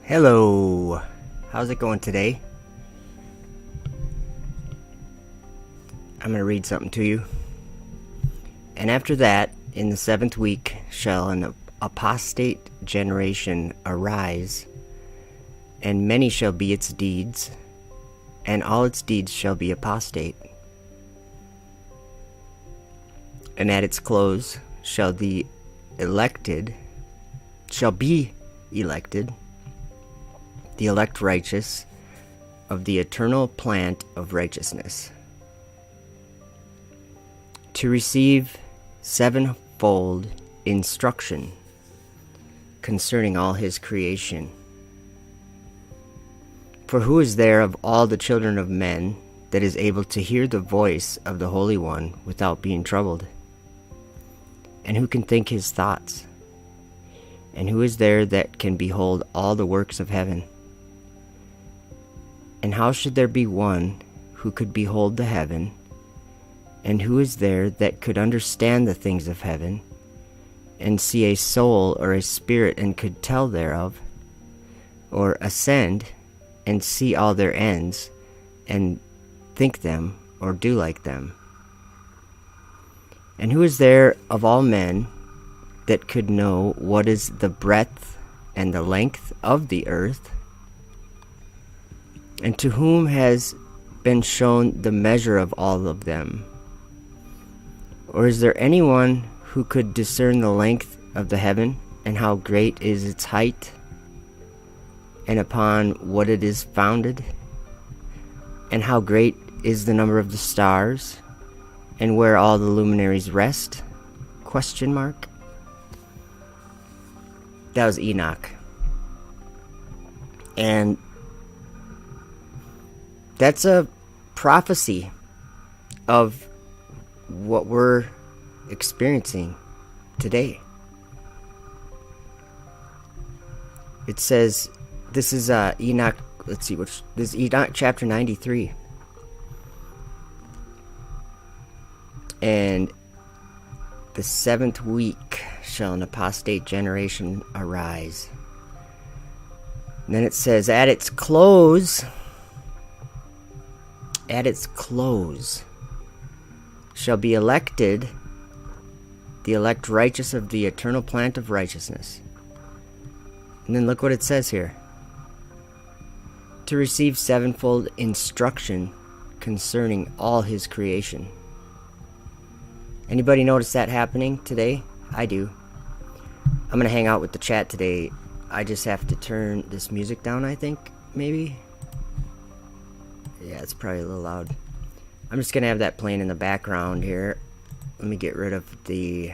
Hello, how's it going today? I'm going to read something to you. And after that, in the 7th week, shall an apostate generation arise, and many shall be its deeds, and all its deeds shall be apostate. And at its close shall be elected, the elect righteous of the eternal plant of righteousness, to receive sevenfold instruction concerning all his creation. For who is there of all the children of men that is able to hear the voice of the Holy One without being troubled? And who can think his thoughts? And who is there that can behold all the works of heaven? And how should there be one who could behold the heaven? And who is there that could understand the things of heaven, and see a soul or a spirit and could tell thereof? Or ascend and see all their ends, and think them or do like them? And who is there of all men that could know what is the breadth and the length of the earth? And to whom has been shown the measure of all of them? Or is there anyone who could discern the length of the heaven, and how great is its height, and upon what it is founded? And how great is the number of the stars, and where all the luminaries rest? ? That was Enoch. And that's a prophecy of what we're experiencing today. It says, this is Enoch, this is Enoch chapter 93. And the 7th week shall an apostate generation arise. And then it says, at its close shall be elected the elect righteous of the eternal plant of righteousness. And then look what it says here. To receive sevenfold instruction concerning all his creation. Anybody notice that happening today? I do. I'm going to hang out with the chat today. I just have to turn this music down, I think, maybe. Yeah, it's probably a little loud. I'm just going to have that playing in the background here. Let me get rid of the...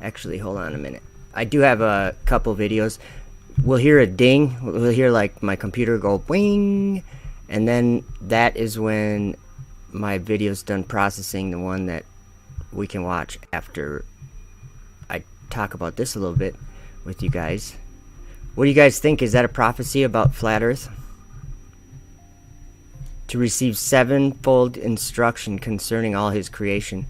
Actually, hold on a minute. I do have a couple videos. We'll hear a ding. We'll hear like my computer go wing. And then that is when my video's done processing, the one that we can watch after I talk about this a little bit with you guys. What do you guys think? Is that a prophecy about flat earth? To receive sevenfold instruction concerning all his creation.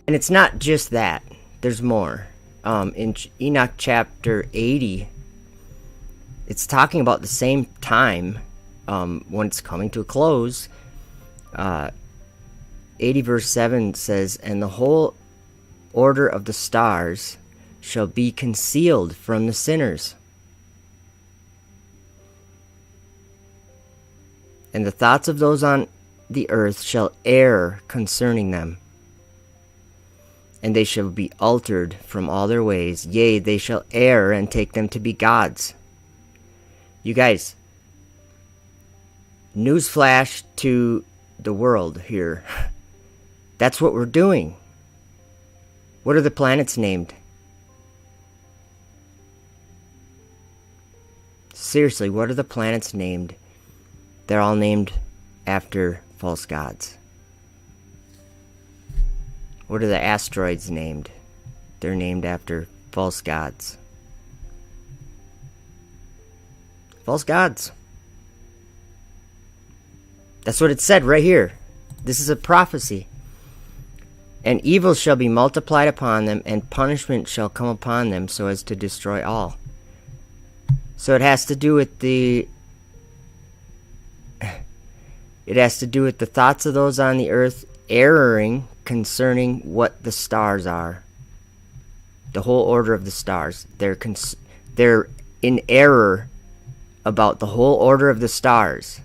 And it's not just that. There's more. In Enoch chapter 80, it's talking about the same time when it's coming to a close. 80 verse 7 says, and the whole order of the stars shall be concealed from the sinners, and the thoughts of those on the earth shall err concerning them, and they shall be altered from all their ways. Yea, they shall err and take them to be gods. You guys, newsflash to the world here. That's what we're doing. What are the planets named? Seriously, what are the planets named? They're all named after false gods. What are the asteroids named? They're named after false gods. False gods. That's what it said right here. This is a prophecy. And evil shall be multiplied upon them, and punishment shall come upon them, so as to destroy all. So it has to do with the thoughts of those on the earth erring concerning what the stars are. The whole order of the stars. They're in error about the whole order of the stars.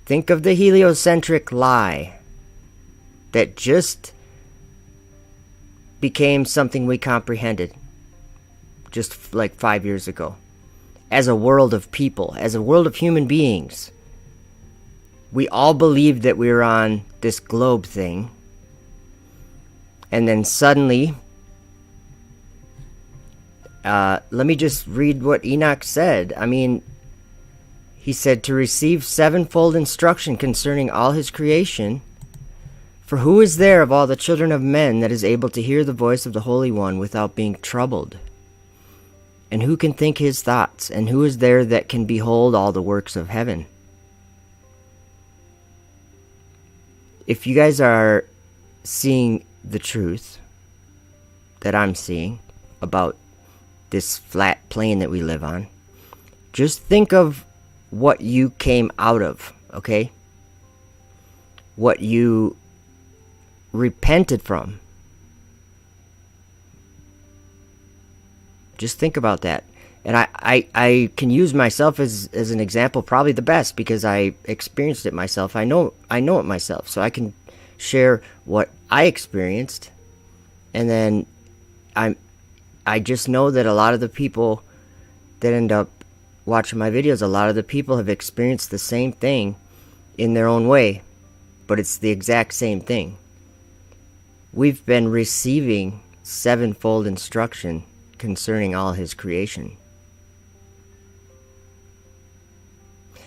Think of the heliocentric lie that just became something we comprehended just like 5 years ago. As a world of people, as a world of human beings, we all believed that we were on this globe thing, and then suddenly, let me just read what Enoch said. I mean, he said to receive sevenfold instruction concerning all his creation. For who is there of all the children of men that is able to hear the voice of the Holy One without being troubled? And who can think his thoughts? And who is there that can behold all the works of heaven? If you guys are seeing the truth that I'm seeing about this flat plane that we live on, just think of what you came out of, okay? What you repented from. Just think about that. And I can use myself as an example, probably the best, because I experienced it myself. I know it myself, so I can share what I experienced. And then I just know that a lot of the people that end up watching my videos, a lot of the people have experienced the same thing in their own way, but it's the exact same thing. We've been receiving sevenfold instruction concerning all his creation.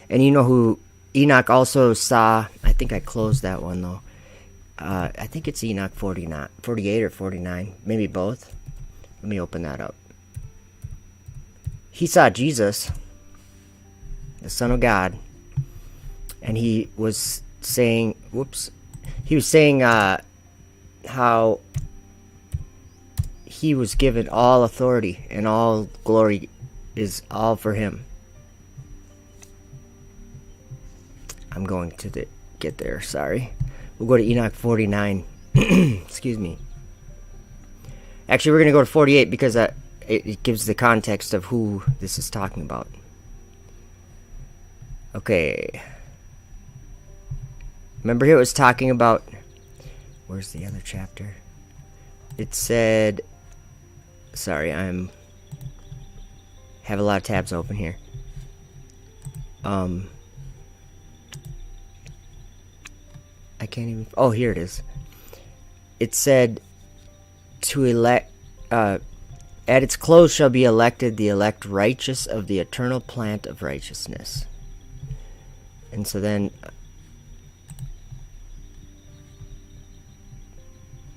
And you know who Enoch also saw? I think I closed that one though. I think it's Enoch 48 or 49, maybe both. Let me open that up. He saw Jesus, the Son of God, and he was saying, how he was given all authority and all glory is all for him. I'm going to get there, sorry. We'll go to Enoch 49. Excuse me. Actually, we're going to go to 48 because it gives the context of who this is talking about. Okay. Remember here it was talking about... Where's the other chapter? It said... Sorry, have a lot of tabs open here. I can't even... Oh, here it is. It said to elect... at its close shall be elected the elect righteous of the eternal plant of righteousness. And so then...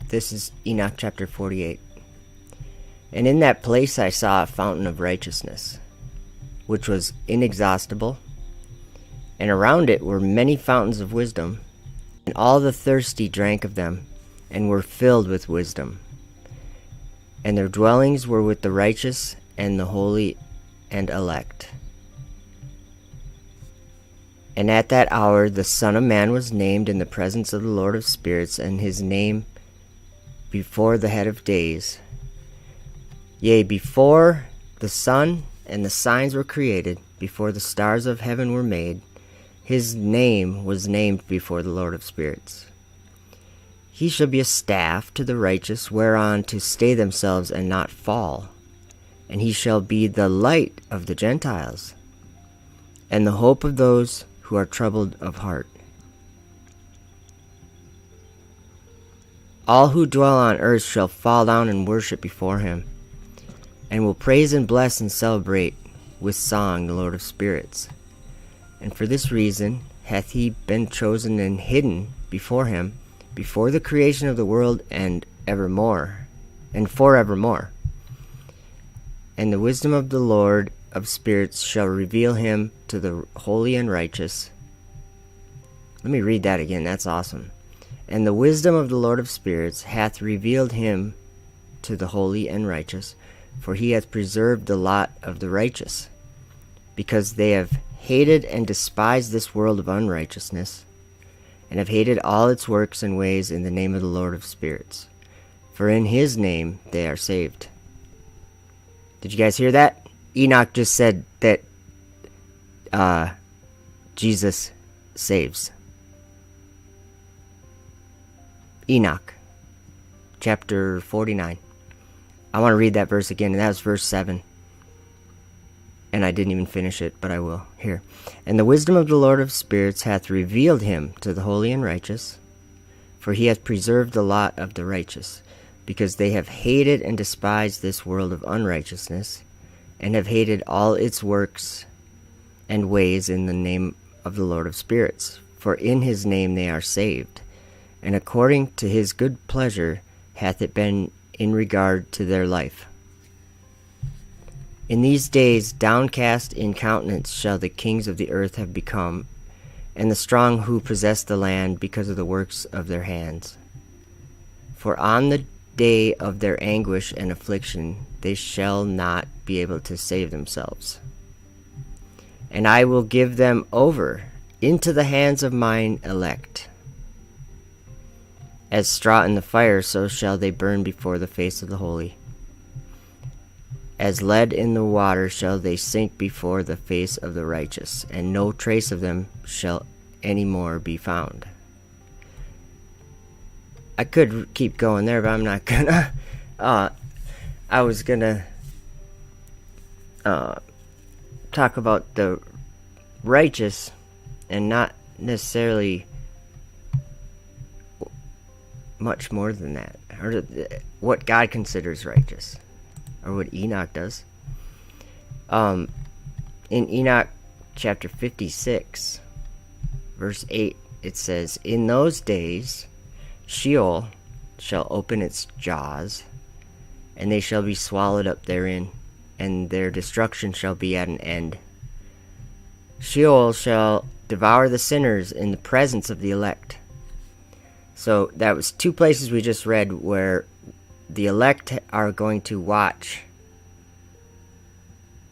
This is Enoch chapter 48. And in that place I saw a fountain of righteousness, which was inexhaustible, and around it were many fountains of wisdom, and all the thirsty drank of them, and were filled with wisdom. And their dwellings were with the righteous and the holy and elect. And at that hour the Son of Man was named in the presence of the Lord of spirits, and his name before the head of days. Yea, before the sun and the signs were created, before the stars of heaven were made, his name was named before the Lord of spirits. He shall be a staff to the righteous, whereon to stay themselves and not fall. And he shall be the light of the Gentiles, and the hope of those who are troubled of heart. All who dwell on earth shall fall down and worship before him, and will praise and bless and celebrate with song the Lord of spirits. And for this reason hath he been chosen and hidden before him, before the creation of the world, and evermore, and forevermore. And the wisdom of the Lord of spirits shall reveal him to the holy and righteous. Let me read that again, that's awesome. And the wisdom of the Lord of spirits hath revealed him to the holy and righteous, for he hath preserved the lot of the righteous, because they have hated and despised this world of unrighteousness, and have hated all its works and ways in the name of the Lord of spirits. For in his name they are saved. Did you guys hear that? Enoch just said that Jesus saves. Enoch, chapter 49. I want to read that verse again, and that was verse 7. And I didn't even finish it, but I will. Here. And the wisdom of the Lord of spirits hath revealed him to the holy and righteous, for he hath preserved the lot of the righteous, because they have hated and despised this world of unrighteousness, and have hated all its works and ways in the name of the Lord of spirits. For in his name they are saved. And according to his good pleasure hath it been in regard to their life. In these days downcast in countenance shall the kings of the earth have become, and the strong who possess the land because of the works of their hands. For on the day of their anguish and affliction they shall not be able to save themselves. And I will give them over into the hands of mine elect. As straw in the fire, so shall they burn before the face of the holy. As lead in the water shall they sink before the face of the righteous, and no trace of them shall any more be found. I could keep going there, but I'm not gonna. I was gonna talk about the righteous and not necessarily much more than that, or what God considers righteous, or what Enoch does. In Enoch chapter 56, verse 8, it says, In those days Sheol shall open its jaws, and they shall be swallowed up therein, and their destruction shall be at an end. Sheol shall devour the sinners in the presence of the elect. So that was two places we just read where the elect are going to watch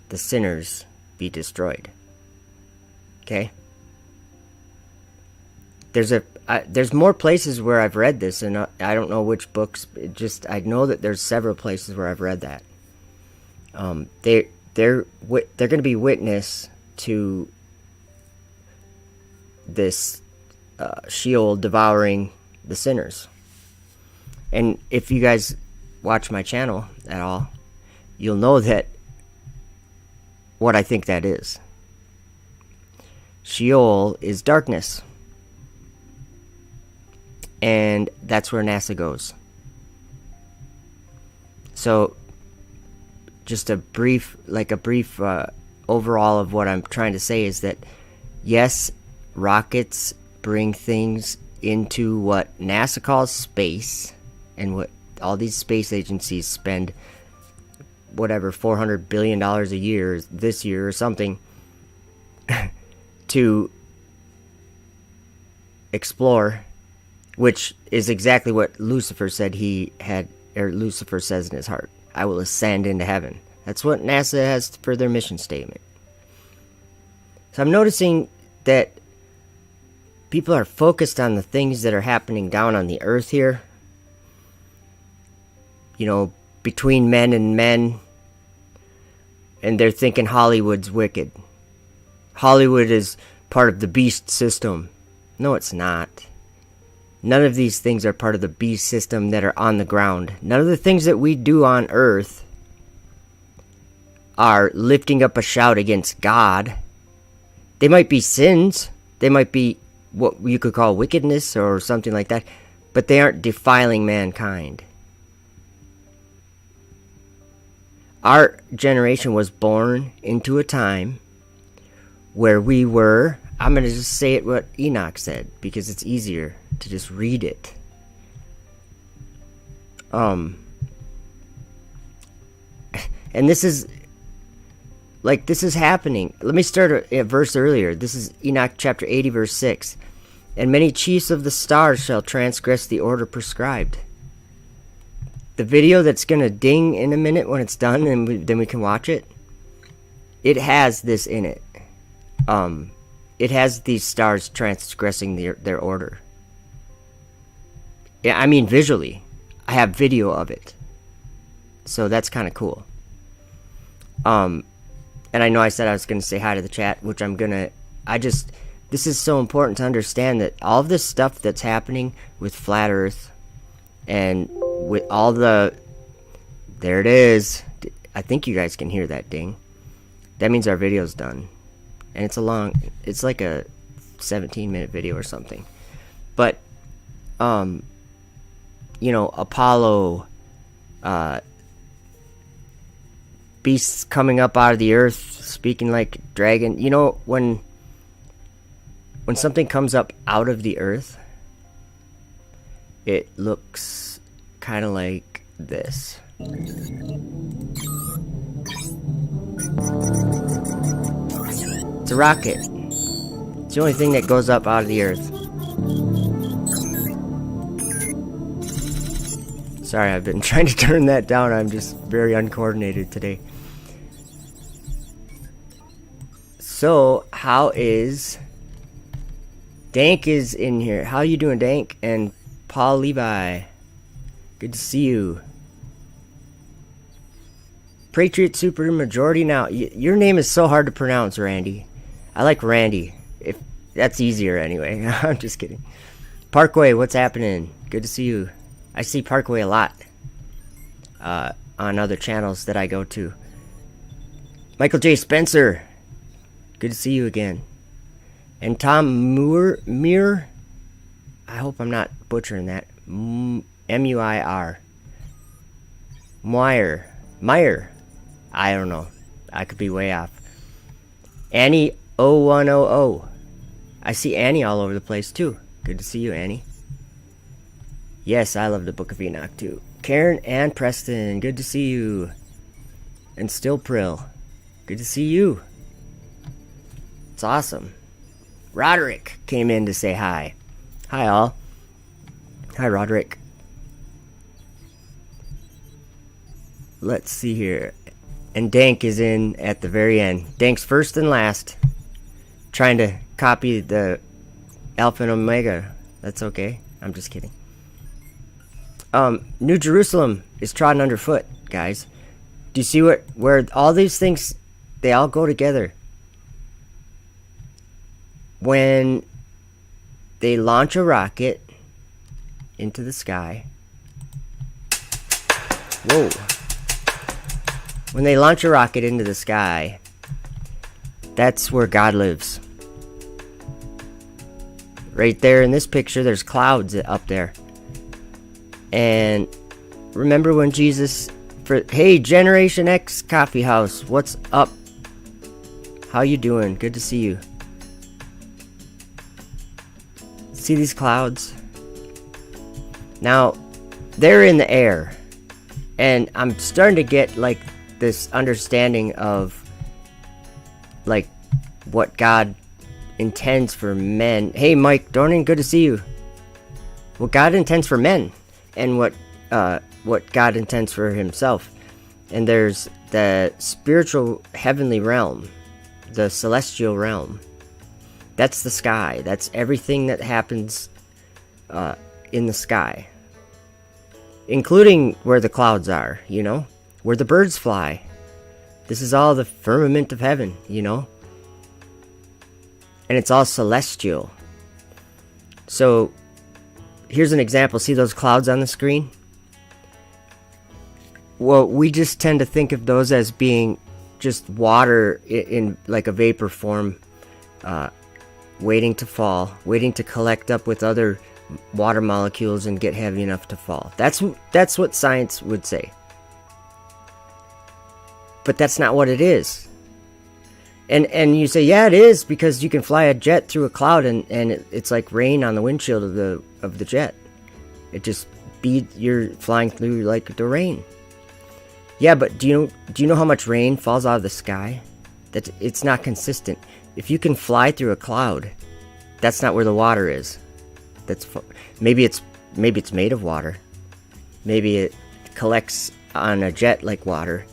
the sinners be destroyed. Okay? There's more places where I've read this, and I don't know which books. I know that there's several places where I've read that. They're going to be witness to this Sheol devouring the sinners. And if you guys watch my channel at all, you'll know that what I think that is. Sheol is darkness. And that's where NASA goes. So just a brief overall of what I'm trying to say is that yes, rockets bring things into what NASA calls space, and what all these space agencies spend whatever $400 billion a year this year or something to explore, which is exactly what Lucifer said Lucifer says in his heart. I will ascend into heaven. That's what NASA has for their mission statement. So I'm noticing that people are focused on the things that are happening down on the earth here. You know, between men and men. And they're thinking Hollywood's wicked. Hollywood is part of the beast system. No, it's not. None of these things are part of the beast system that are on the ground. None of the things that we do on earth are lifting up a shout against God. They might be sins. They might be what you could call wickedness or something like that. But they aren't defiling mankind. Our generation was born into a time where we were, I'm going to just say it what Enoch said, because it's easier to just read it. And this is happening. Let me start a verse earlier. This is Enoch chapter 80, verse 6. And many chiefs of the stars shall transgress the order prescribed. the video that's gonna ding in a minute when it's done, and then we can watch it. It has this in it. It has these stars transgressing their order. Yeah, I mean visually. I have video of it. So that's kind of cool. And I know I said I was going to say hi to the chat, which I'm going to... This is so important to understand that all of this stuff that's happening with Flat Earth and with all the... There it is. I think you guys can hear that ding. That means our video's done. And it's like a 17-minute video or something. But, you know, Apollo, beasts coming up out of the earth, speaking like dragon. You know, when something comes up out of the earth, it looks kind of like this. It's a rocket. It's the only thing that goes up out of the earth. Sorry, I've been trying to turn that down. I'm just very uncoordinated today. So, how is... Dank is in here. How you doing, Dank? And Paul Levi. Good to see you. Patriot Super Majority now. Your name is so hard to pronounce, Randy. I like Randy. If that's easier anyway. I'm just kidding. Parkway, what's happening? Good to see you. I see Parkway a lot on other channels that I go to. Michael J. Spencer, good to see you again. And Tom Muir, I hope I'm not butchering that. M-U-I-R. Meyer. I don't know. I could be way off. Annie 0100. I see Annie all over the place too. Good to see you, Annie. Yes, I love the Book of Enoch too. Karen and Preston, good to see you. And Still Prill, good to see you. It's awesome. Roderick came in to say hi. Hi all. Hi Roderick. Let's see here. And Dank is in at the very end. Dank's first and last. Trying to copy the Alpha and Omega. That's okay. I'm just kidding. New Jerusalem is trodden underfoot, guys. Do you see where all these things, they all go together? When they launch a rocket into the sky. Whoa. When they launch a rocket into the sky, that's where God lives. Right there in this picture, there's clouds up there. And remember when Jesus... Hey, Generation X Coffee House, what's up? How you doing? Good to see you. See these clouds? Now, they're in the air. And I'm starting to get, like, this understanding of, like, what God intends for men. Hey, Mike Dornan, good to see you. What God intends for men, and what God intends for himself. And there's the spiritual heavenly realm, the celestial realm. That's the sky. That's everything that happens in the sky, including where the clouds are, you know, where the birds fly. This is all the firmament of heaven, you know, and it's all celestial. So here's an example. See those clouds on the screen? Well, we just tend to think of those as being just water in like a vapor form, waiting to fall, waiting to collect up with other water molecules and get heavy enough to fall. That's what science would say. But that's not what it is. And you say, yeah, it is, because you can fly a jet through a cloud and it's like rain on the windshield of the jet. It just you're flying through like the rain. Yeah, but do you know how much rain falls out of the sky? That it's not consistent. If you can fly through a cloud, that's not where the water is. Maybe it's made of water. Maybe it collects on a jet like water.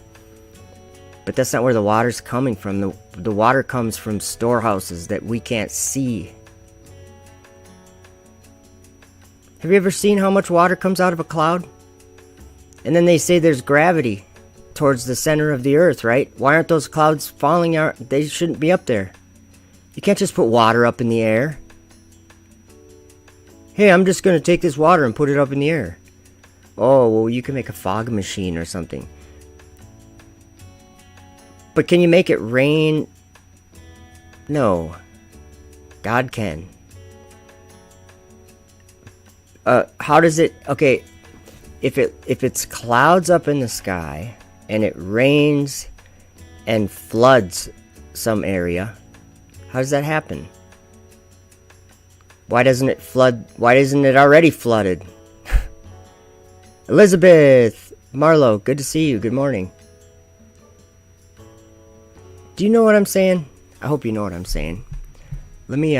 But that's not where the water's coming from. The water comes from storehouses that we can't see. Have you ever seen how much water comes out of a cloud? And then they say there's gravity towards the center of the earth, right? Why aren't those clouds falling out? They shouldn't be up there. You can't just put water up in the air. Hey, I'm just going to take this water and put it up in the air. Oh, well, you can make a fog machine or something. But can you make it rain? No. God can. How does it... Okay, if it's clouds up in the sky and it rains and floods some area, how does that happen? Why doesn't it flood? Why isn't it already flooded? Elizabeth Marlowe, good to see you. Good morning. Do you know what I'm saying? I hope you know what I'm saying. Let me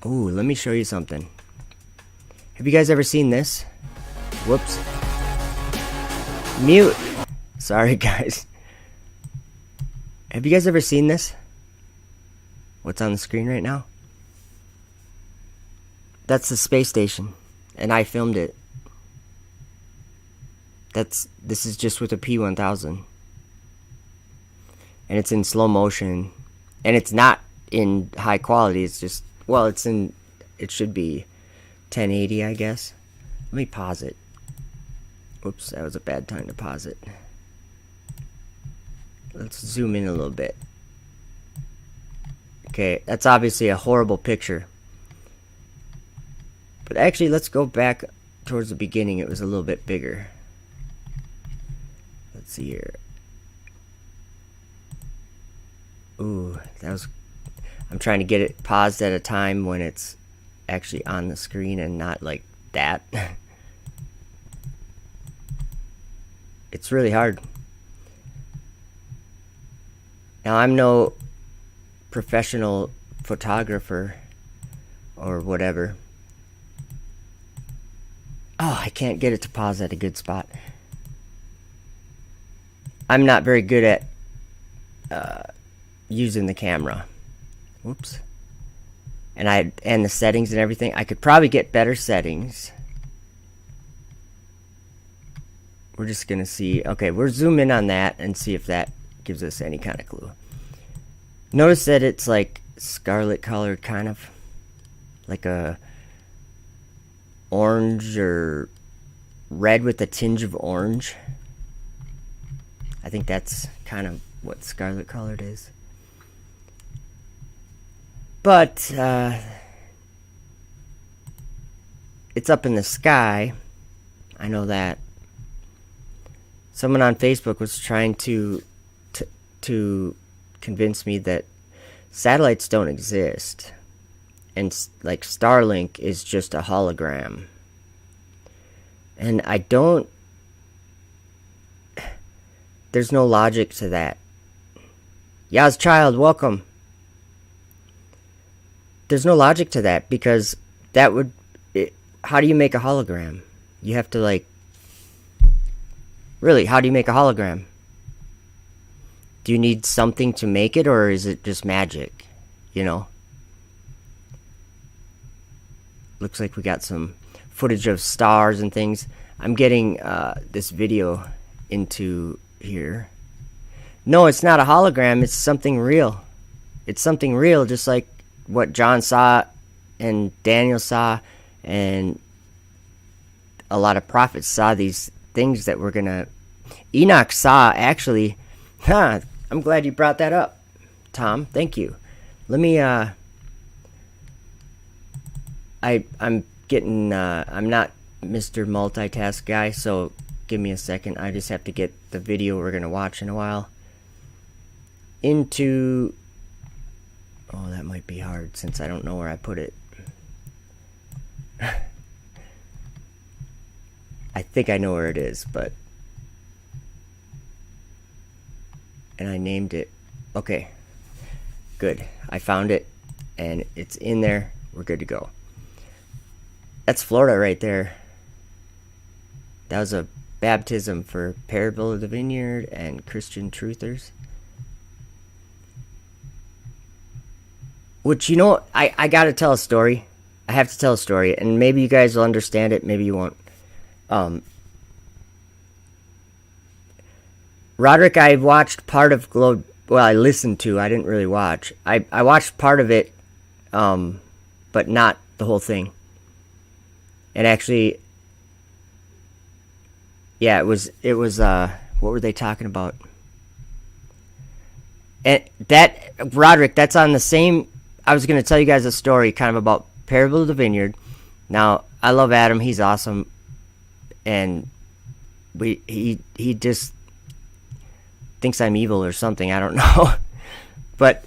let me show you something. Have you guys ever seen this? Whoops. Mute. Sorry, guys. Have you guys ever seen this? What's on the screen right now? That's the space station, and I filmed it. This is just with a P1000. And it's in slow motion, and it's not in high quality. It's just, well, it should be 1080, I guess. Let me pause it. Oops, that was a bad time to pause it. Let's zoom in a little bit. Okay, that's obviously a horrible picture. But actually, let's go back towards the beginning. It was a little bit bigger. Let's see here. Ooh, I'm trying to get it paused at a time when it's actually on the screen and not like that. It's really hard. Now, I'm no professional photographer or whatever. Oh, I can't get it to pause at a good spot. I'm not very good at using the camera. Whoops. And the settings and everything. I could probably get better settings. We're just gonna see. Okay, we're zoom in on that and see if that gives us any kind of clue. Notice that it's like scarlet colored, kind of like a orange or red with a tinge of orange. I think that's kind of what scarlet colored is. But it's up in the sky. I know that. Someone on Facebook was trying to convince me that satellites don't exist, and like Starlink is just a hologram. And I don't. There's no logic to that. Yaz Child, welcome. There's no logic to that, because that would... how do you make a hologram? You have to, like... Really, how do you make a hologram? Do you need something to make it, or is it just magic? You know? Looks like we got some footage of stars and things. I'm getting this video into here. No, it's not a hologram. It's something real. It's something real, just like what John saw and Daniel saw, and a lot of prophets saw these things that we're gonna... Enoch saw, actually. I'm glad you brought that up, Tom. Thank you. Let me, I'm getting, I'm not Mr. Multitask guy, so give me a second. I just have to get the video we're gonna watch in a while into... Oh, that might be hard since I don't know where I put it. I think I know where it is, but... And I named it. Okay. Good. I found it, and it's in there. We're good to go. That's Florida right there. That was a baptism for Parable of the Vineyard and Christian Truthers. Which, I gotta tell a story. I have to tell a story, and maybe you guys will understand it, maybe you won't. Roderick, I watched part of Globe. Well, I listened to. I didn't really watch. I watched part of it, but not the whole thing. And actually, yeah, it was. What were they talking about? And that Roderick, that's on the same. I was gonna tell you guys a story, kind of about Parable of the Vineyard. Now, I love Adam. He's awesome, and he just thinks I'm evil or something. I don't know, but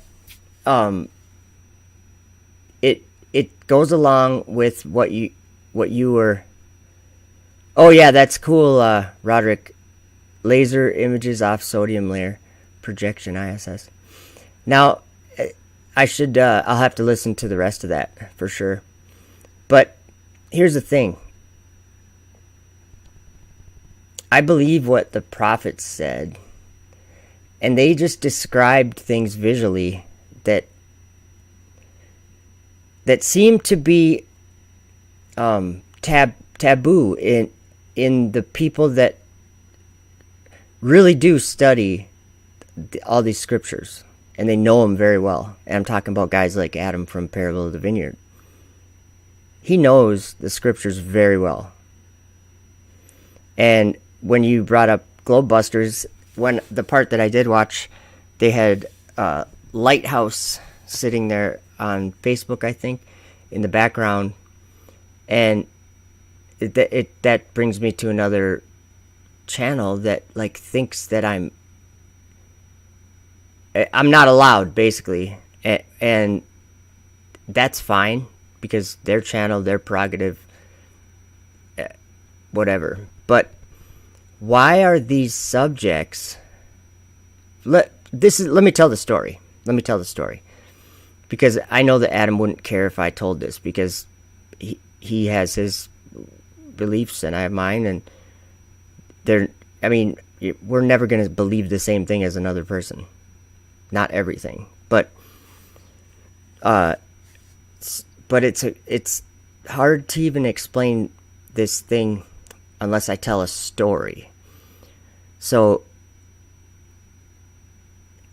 it goes along with what you were. Oh yeah, that's cool, Roderick. Laser images off sodium layer projection ISS. Now, I should. I'll have to listen to the rest of that for sure. But here's the thing. I believe what the prophets said. And they just described things visually that seem to be taboo in the people that really do study all these scriptures, and they know them very well. And I'm talking about guys like Adam from Parable of the Vineyard. He knows the scriptures very well. And when you brought up Globebusters, when the part that I did watch, they had Lighthouse sitting there on Facebook, I think, in the background, and that brings me to another channel that thinks that I'm not allowed, basically, and that's fine because their channel, their prerogative, whatever. But why are these subjects? Let me tell the story. Because I know that Adam wouldn't care if I told this, because he has his beliefs and I have mine, and we're never going to believe the same thing as another person. Not everything, but it's hard to even explain this thing unless I tell a story. So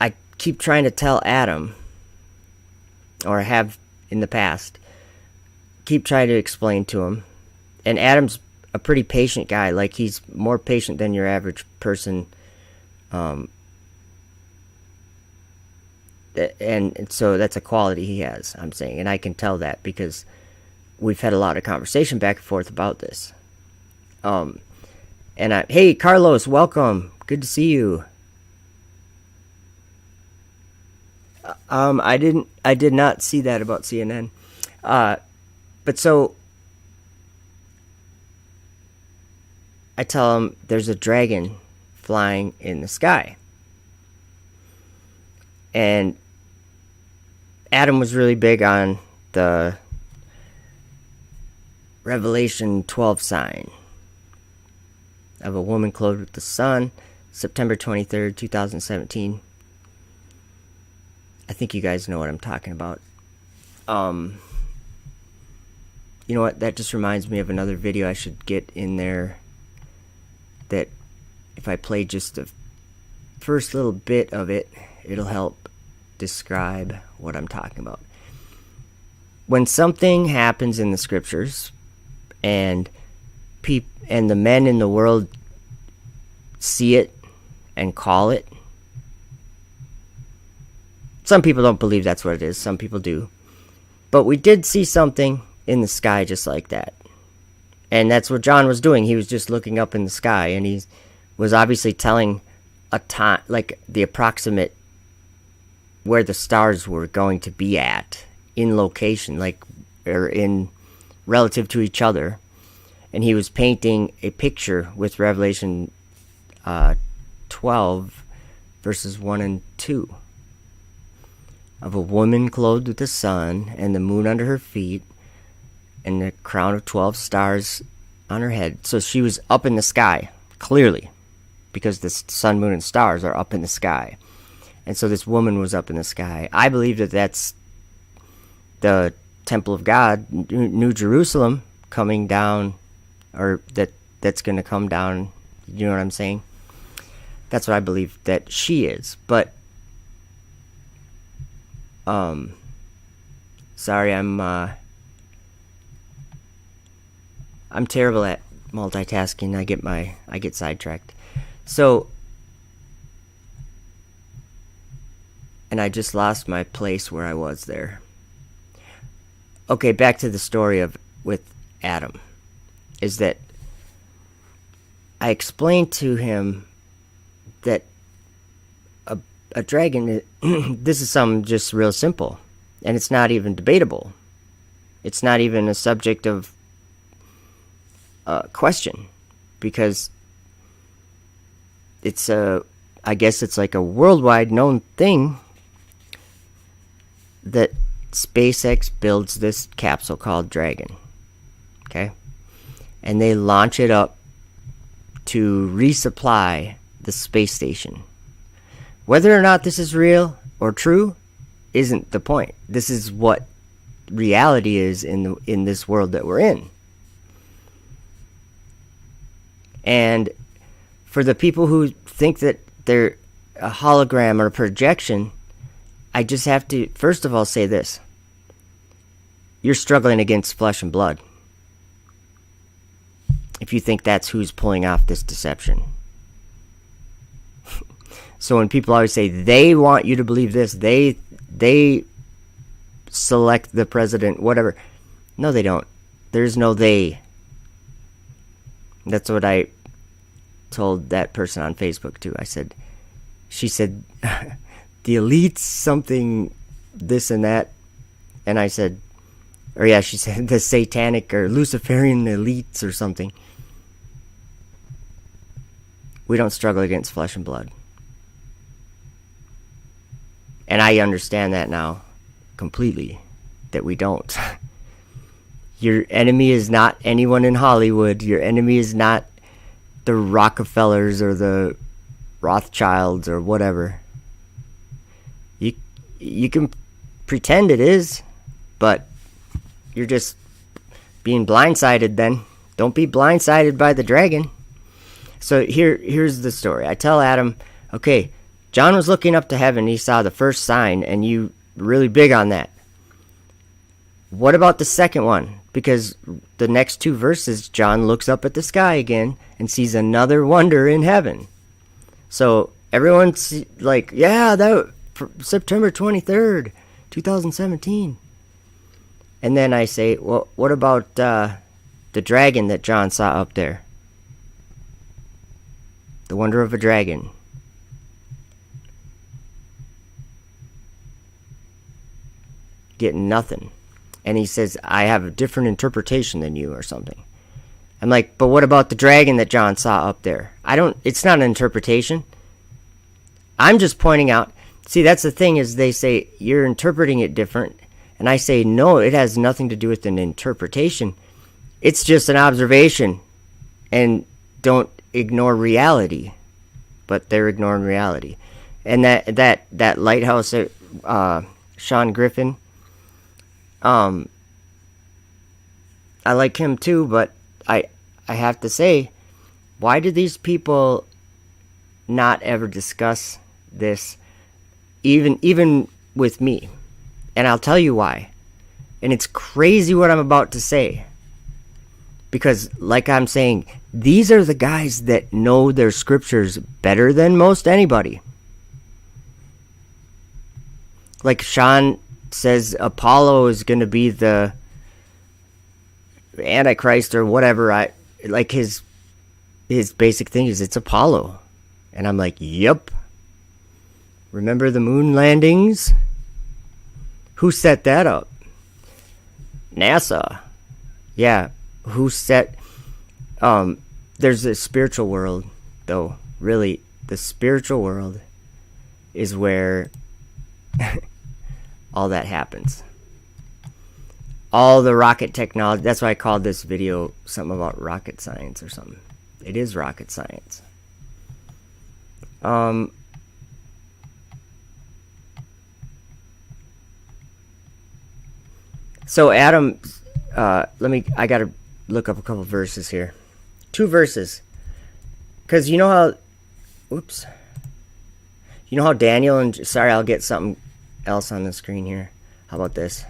I keep trying to tell Adam, or have in the past, keep trying to explain to him. And Adam's a pretty patient guy. He's more patient than your average person. And so that's a quality he has, I'm saying. And I can tell that because we've had a lot of conversation back and forth about this. Hey, Carlos, welcome. Good to see you. I did not see that about CNN. But so I tell him there's a dragon flying in the sky. And Adam was really big on the Revelation 12 sign of a woman clothed with the sun, September 23rd, 2017. I think you guys know what I'm talking about. You know what? That just reminds me of another video I should get in there, that if I play just the first little bit of it, it'll help describe what I'm talking about. When something happens in the scriptures and the men in the world see it and call it, some people don't believe that's what it is, some people do. But we did see something in the sky just like that. And that's what John was doing. He was just looking up in the sky, and he was obviously telling a time, the approximate where the stars were going to be at in location, or in relative to each other. And he was painting a picture with Revelation 12 verses 1 and 2 of a woman clothed with the sun and the moon under her feet, and a crown of 12 stars on her head. So she was up in the sky, clearly, because the sun, moon, and stars are up in the sky. And so this woman was up in the sky. I believe that that's the temple of God, New Jerusalem, coming down, or that's going to come down. You know what I'm saying? That's what I believe that she is. But sorry, I'm terrible at multitasking. I get sidetracked. So, and I just lost my place where I was there. Okay, back to the story with Adam. Is that I explained to him that a dragon, this is something just real simple, and it's not even debatable. It's not even a subject of question, because I guess it's like a worldwide known thing that SpaceX builds this capsule called Dragon. Okay? And they launch it up to resupply the space station. Whether or not this is real or true isn't the point. This is what reality is in this world that we're in. And for the people who think that they're a hologram or a projection, I just have to, first of all, say this. You're struggling against flesh and blood if you think that's who's pulling off this deception. So when people always say they want you to believe this, they select the president, whatever. No, they don't. There's no they. That's what I told that person on Facebook too. She said, the elites something, this and that. And I said, she said the satanic or Luciferian elites or something. We don't struggle against flesh and blood. And I understand that now completely, that we don't. Your enemy is not anyone in Hollywood. Your enemy is not the Rockefellers or the Rothschilds or whatever. You can pretend it is, but you're just being blindsided then. Don't be blindsided by the dragon. So here's the story. I tell Adam, okay, John was looking up to heaven. He saw the first sign, and you really big on that. What about the second one? Because the next two verses, John looks up at the sky again and sees another wonder in heaven. So everyone's like, yeah, that September 23rd, 2017. And then I say, well, what about the dragon that John saw up there? The wonder of a dragon. Getting nothing. And he says, I have a different interpretation than you or something. I'm like, but what about the dragon that John saw up there? It's not an interpretation. I'm just pointing out. See, that's the thing, is they say you're interpreting it different. And I say, no, it has nothing to do with an interpretation. It's just an observation. And don't ignore reality. But they're ignoring reality. And that lighthouse, Sean Griffin, I like him too, but I have to say, why do these people not ever discuss this, even with me? And I'll tell you why. And it's crazy what I'm about to say. Because, like I'm saying, these are the guys that know their scriptures better than most anybody. Like Sean says Apollo is going to be the Antichrist or whatever. His basic thing is it's Apollo. And I'm like, yep. Remember the moon landings? Who set that up? NASA. Yeah, who set... there's a spiritual world, though. Really, the spiritual world is where all that happens. all the rocket technology. That's why I called this video something about rocket science or something. It is rocket science. So Adam, I gotta look up a couple verses here. 2 verses. Because you know how, oops. You know how Daniel and, sorry, I'll get something else on the screen here. How about this?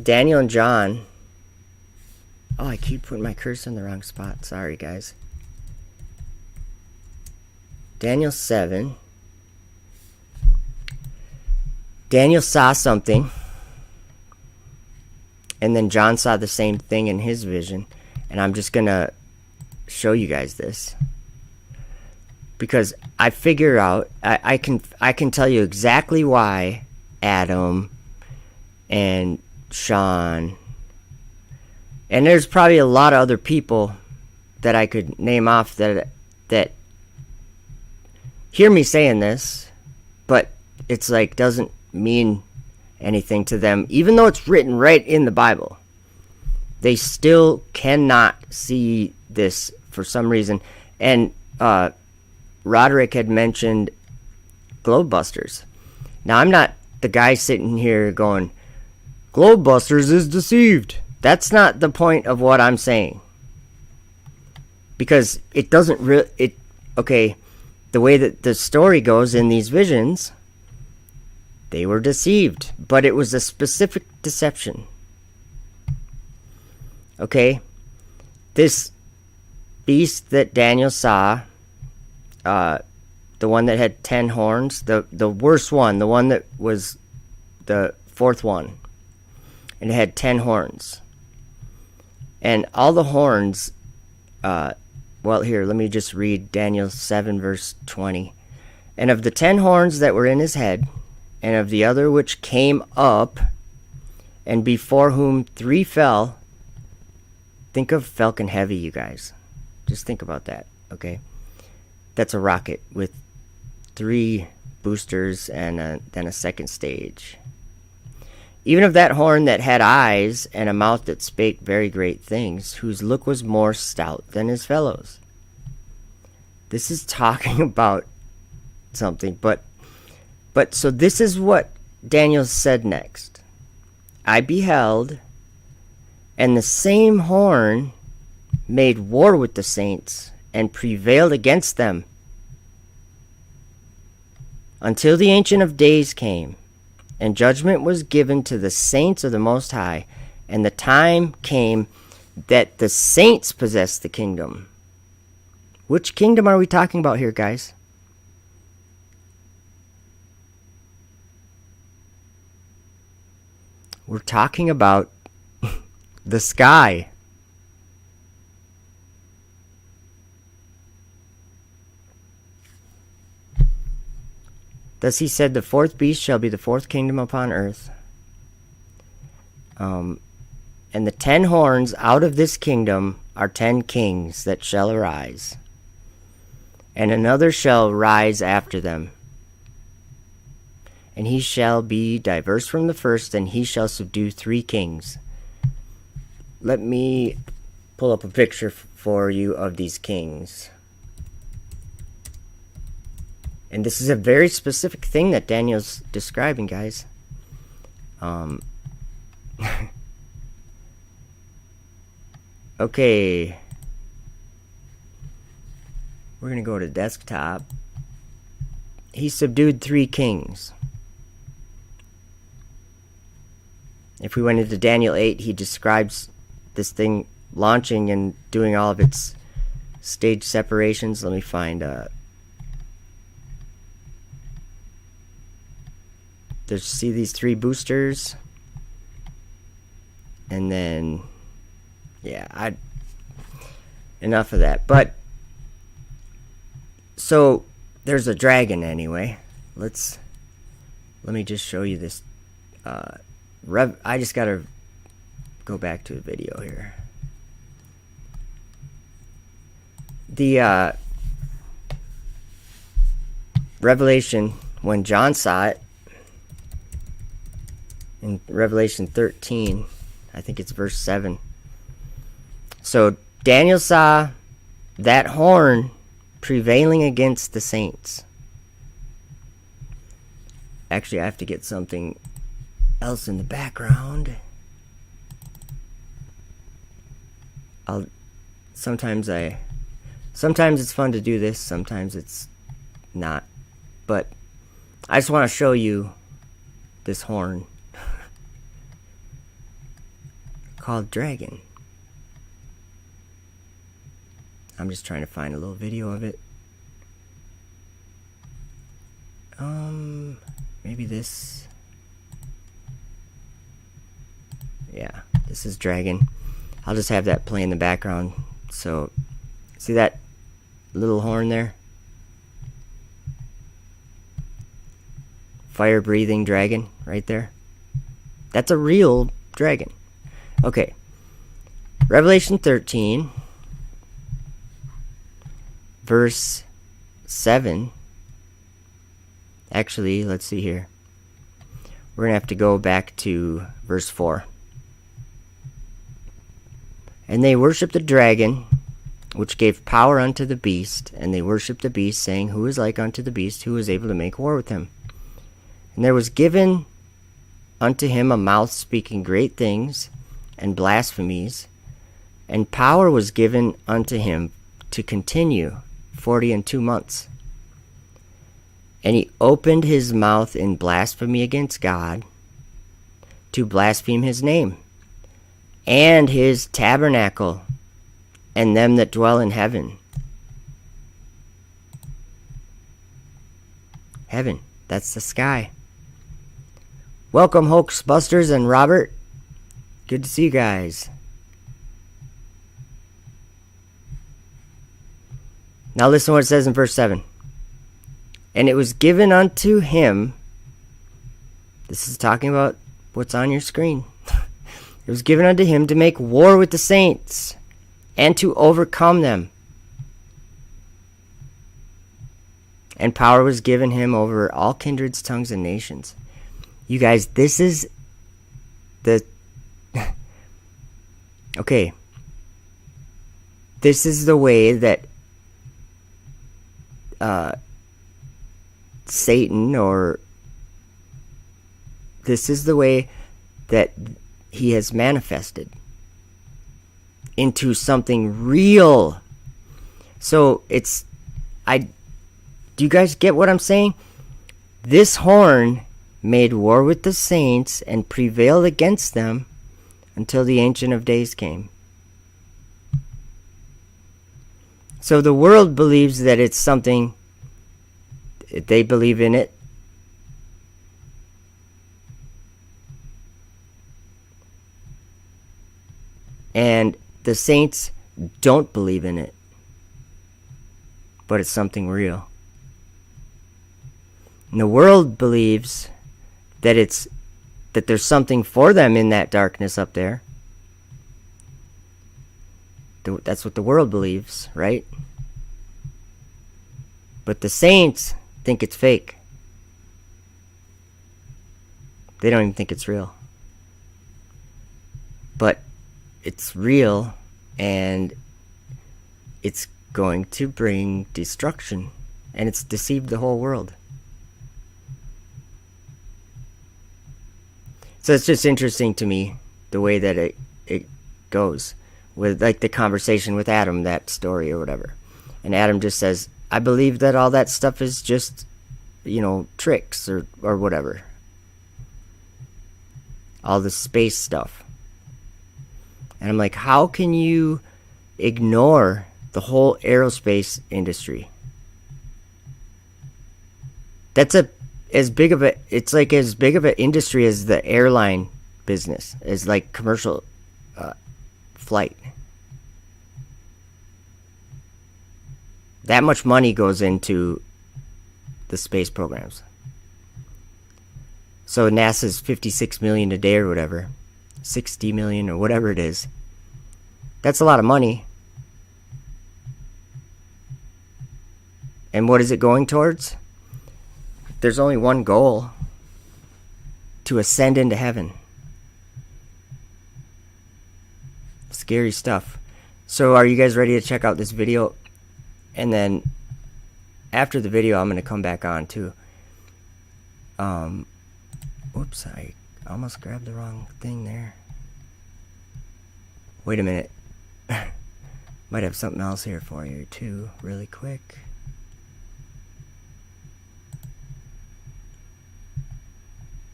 Daniel and John. Oh, I keep putting my cursor in the wrong spot. Sorry, guys. Daniel 7. Daniel saw something. And then John saw the same thing in his vision. And I'm just going to show you guys this. Because I figure out, I can tell you exactly why Adam and Sean, and there's probably a lot of other people that I could name off that hear me saying this, but it's like doesn't mean anything to them, even though it's written right in the Bible. They still cannot see this for some reason. And Roderick had mentioned Globebusters. Now, I'm not the guy sitting here going, Globebusters is deceived. That's not the point of what I'm saying. Because it doesn't really, okay, the way that the story goes in these visions, they were deceived, but it was a specific deception. Okay, this beast that Daniel saw, the one that had 10 horns, the worst one, the one that was the 4th one, and it had 10 horns. And all the horns, well, here, let me just read Daniel 7, verse 20. And of the 10 horns that were in his head, and of the other which came up, and before whom 3 fell. Think of Falcon Heavy, you guys. Just think about that, okay? That's a rocket with 3 boosters and then a second stage. Even of that horn that had eyes and a mouth that spake very great things, whose look was more stout than his fellows. This is talking about something, but so this is what Daniel said next. I beheld, and the same horn made war with the saints and prevailed against them until the Ancient of Days came, and judgment was given to the saints of the Most High, and the time came that the saints possessed the kingdom. Which kingdom are we talking about here, guys? We're talking about the sky. Thus he said, the 4th beast shall be the 4th kingdom upon earth. And the 10 horns out of this kingdom are 10 kings that shall arise. And another shall rise after them. And he shall be diverse from the first, and he shall subdue 3 kings. Let me pull up a picture for you of these kings. And this is a very specific thing that Daniel's describing, guys. Okay. We're going to go to desktop. He subdued 3 kings. If we went into Daniel 8, he describes this thing launching and doing all of its stage separations. Let me find see these 3 boosters, and then yeah, enough of that. But so there's a dragon anyway. Let me just show you this. I just gotta go back to the video here. The Revelation, when John saw it, in Revelation 13. I think it's verse 7. So Daniel saw that horn prevailing against the saints. Actually, I have to get something else in the background. Sometimes it's fun to do this, sometimes it's not. But I just want to show you this horn called Dragon. I'm just trying to find a little video of it. Maybe this. Yeah, this is Dragon. I'll just have that play in the background. So, see that little horn there? Fire-breathing dragon right there. That's a real dragon. Okay. Revelation 13, verse 7. Actually, let's see here. We're going to have to go back to verse 4. And they worshipped the dragon, which gave power unto the beast, and they worshipped the beast, saying, Who is like unto the beast, who is able to make war with him? And there was given unto him a mouth speaking great things and blasphemies, and power was given unto him to continue 42 months. And he opened his mouth in blasphemy against God, to blaspheme his name, and his tabernacle, and them that dwell in heaven. Heaven, that's the sky. Welcome, Hoax Busters and Robert. Good to see you guys. Now listen to what it says in verse 7. And it was given unto him, this is talking about what's on your screen. It was given unto him to make war with the saints and to overcome them. And power was given him over all kindreds, tongues, and nations. You guys, this is the... Okay. This is the way that Satan, or this is the way that he has manifested into something real. So it's, do you guys get what I'm saying? This horn made war with the saints and prevailed against them until the Ancient of Days came. So the world believes that it's something, they believe in it. And the saints don't believe in it. But it's something real. And the world believes that there's something for them in that darkness up there. That's what the world believes, right? But the saints think it's fake. They don't even think it's real. But it's real, and it's going to bring destruction, and it's deceived the whole world. So it's just interesting to me the way that it goes with, like, the conversation with Adam, that story or whatever. And Adam just says, I believe that all that stuff is just, tricks or whatever. All the space stuff. And I'm like, how can you ignore the whole aerospace industry? That's as big of an industry as the airline business, as like commercial flight. That much money goes into the space programs. So NASA's 56 million a day or whatever, 60 million or whatever it is. That's a lot of money. And what is it going towards? There's only one goal. to ascend into heaven. Scary stuff. So are you guys ready to check out this video? And then after the video, I'm going to come back on too. Whoops, I almost grabbed the wrong thing there. Wait a minute. Might have something else here for you too, really quick.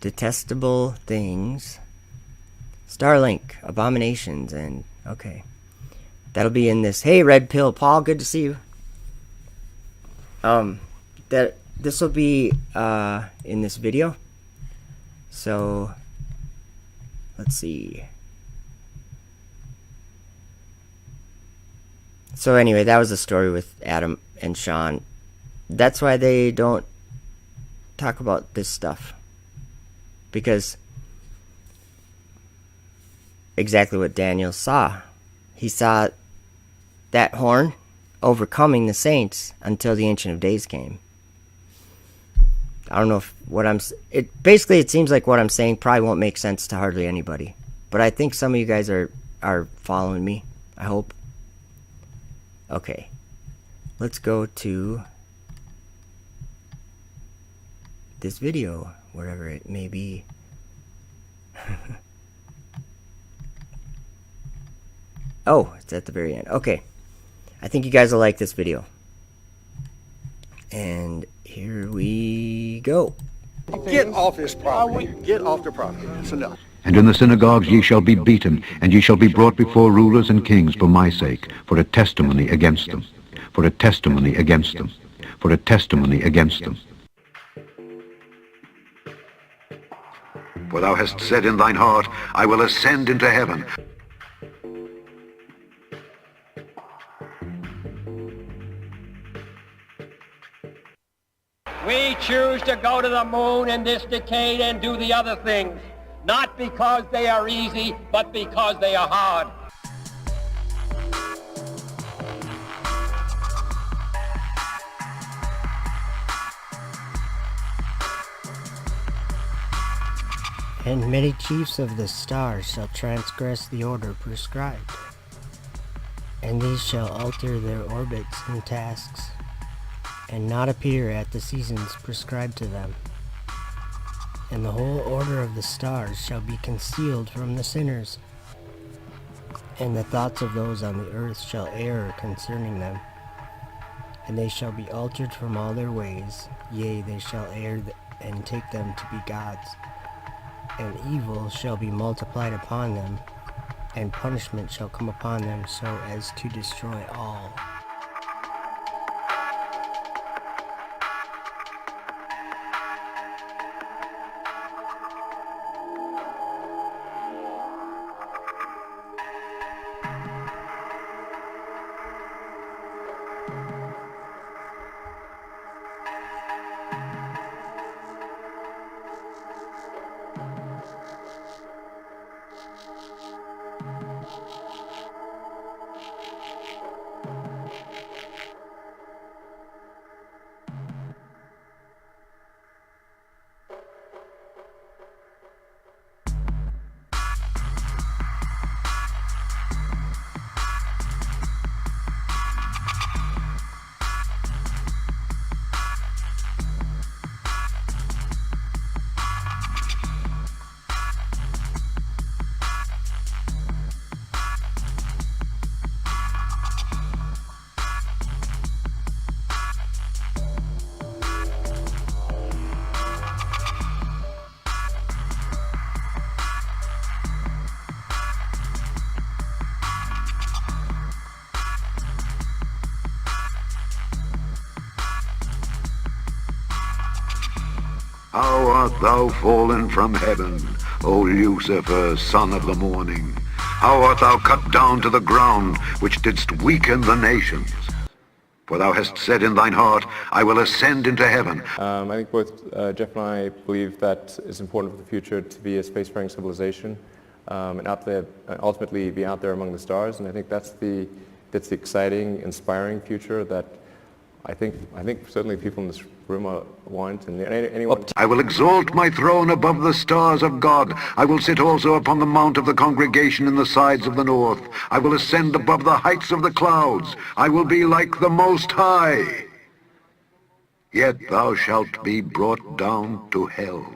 Detestable things. Starlink, abominations, and okay. That'll be in this. Hey, Red Pill, Paul, good to see you. This will be in this video. So let's see. So anyway, that was the story with Adam and Sean. That's why they don't talk about this stuff. Because exactly what Daniel saw. He saw that horn overcoming the saints until the Ancient of Days came. I don't know if what I'm... Basically, it seems like what I'm saying probably won't make sense to hardly anybody. But I think some of you guys are following me. I hope. Okay. Let's go to this video, wherever it may be. Oh, it's at the very end. Okay. I think you guys will like this video. And here we go. Get off this property. Get off the property. It's enough. And in the synagogues ye shall be beaten, and ye shall be brought before rulers and kings for my sake, for a testimony against them. For a testimony against them. For a testimony against them. For thou hast said in thine heart, I will ascend into heaven. We choose to go to the moon in this decade and do the other things, not because they are easy, but because they are hard. And many chiefs of the stars shall transgress the order prescribed, and these shall alter their orbits and tasks, and not appear at the seasons prescribed to them. And the whole order of the stars shall be concealed from the sinners, and the thoughts of those on the earth shall err concerning them. And they shall be altered from all their ways, yea, they shall err and take them to be gods. And evil shall be multiplied upon them, and punishment shall come upon them so as to destroy all. How art thou fallen from heaven, O Lucifer, son of the morning? How art thou cut down to the ground, which didst weaken the nations? For thou hast said in thine heart, I will ascend into heaven. I think both Jeff and I believe that it's important for the future to be a spacefaring civilization and out there, ultimately be out there among the stars. And I think that's the exciting, inspiring future that I think certainly people in this room want, and anyone. I will exalt my throne above the stars of God. I will sit also upon the mount of the congregation in the sides of the north. I will ascend above the heights of the clouds. I will be like the Most High. Yet thou shalt be brought down to hell,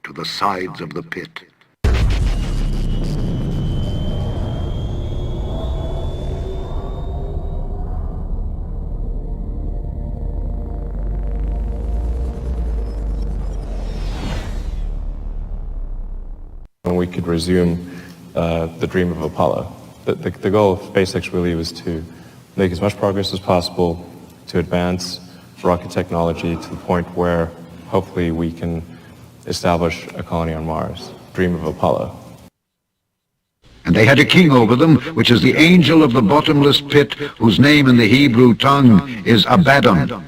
to the sides of the pit. When we could resume the dream of Apollo. The goal of SpaceX really was to make as much progress as possible to advance rocket technology to the point where hopefully we can establish a colony on Mars. Dream of Apollo. And they had a king over them, which is the angel of the bottomless pit, whose name in the Hebrew tongue is Abaddon,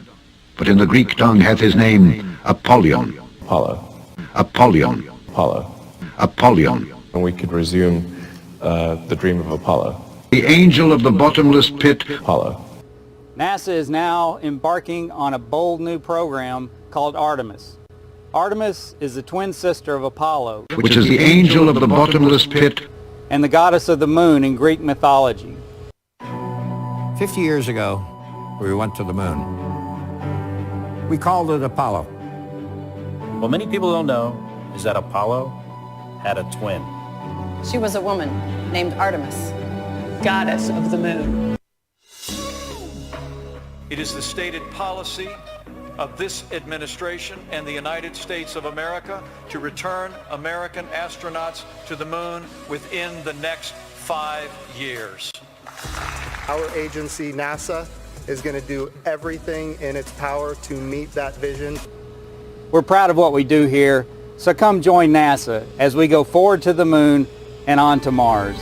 but in the Greek tongue hath his name Apollyon. Apollo. Apollyon. Apollo. Apollyon. And we could resume the dream of Apollo. The angel of the bottomless pit. Apollo. NASA is now embarking on a bold new program called Artemis. Artemis is the twin sister of Apollo, Which is the angel of the bottomless pit. and the goddess of the moon in Greek mythology. 50 years ago, we went to the moon. We called it Apollo. What many people don't know is that Apollo had a twin. She was a woman named Artemis, goddess of the moon. It is the stated policy of this administration and the United States of America to return American astronauts to the moon within the next 5 years. Our agency, NASA, is going to do everything in its power to meet that vision. We're proud of what we do here, so come join NASA as we go forward to the moon and on to Mars.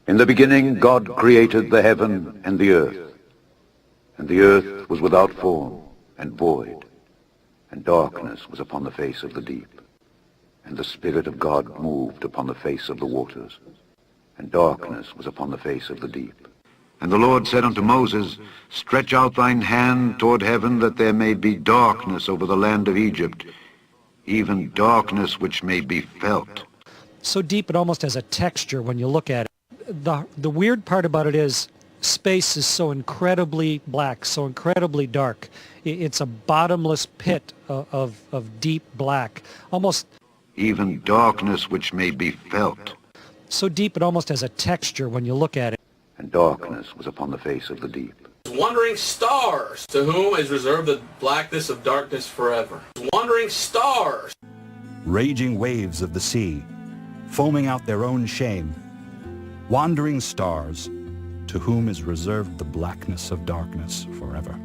In the beginning God created the heaven and the earth was without form and void, and darkness was upon the face of the deep. And the Spirit of God moved upon the face of the waters, and darkness was upon the face of the deep. And the Lord said unto Moses, Stretch out thine hand toward heaven, that there may be darkness over the land of Egypt, even darkness which may be felt. So deep it almost has a texture when you look at it. The weird part about it is space is so incredibly black, so incredibly dark. It's a bottomless pit of deep black, almost Even darkness which may be felt. so deep it almost has a texture when you look at it. And darkness was upon the face of the deep. Wandering stars, to whom is reserved the blackness of darkness forever. Wandering stars. Raging waves of the sea, foaming out their own shame. Wandering stars, to whom is reserved the blackness of darkness forever.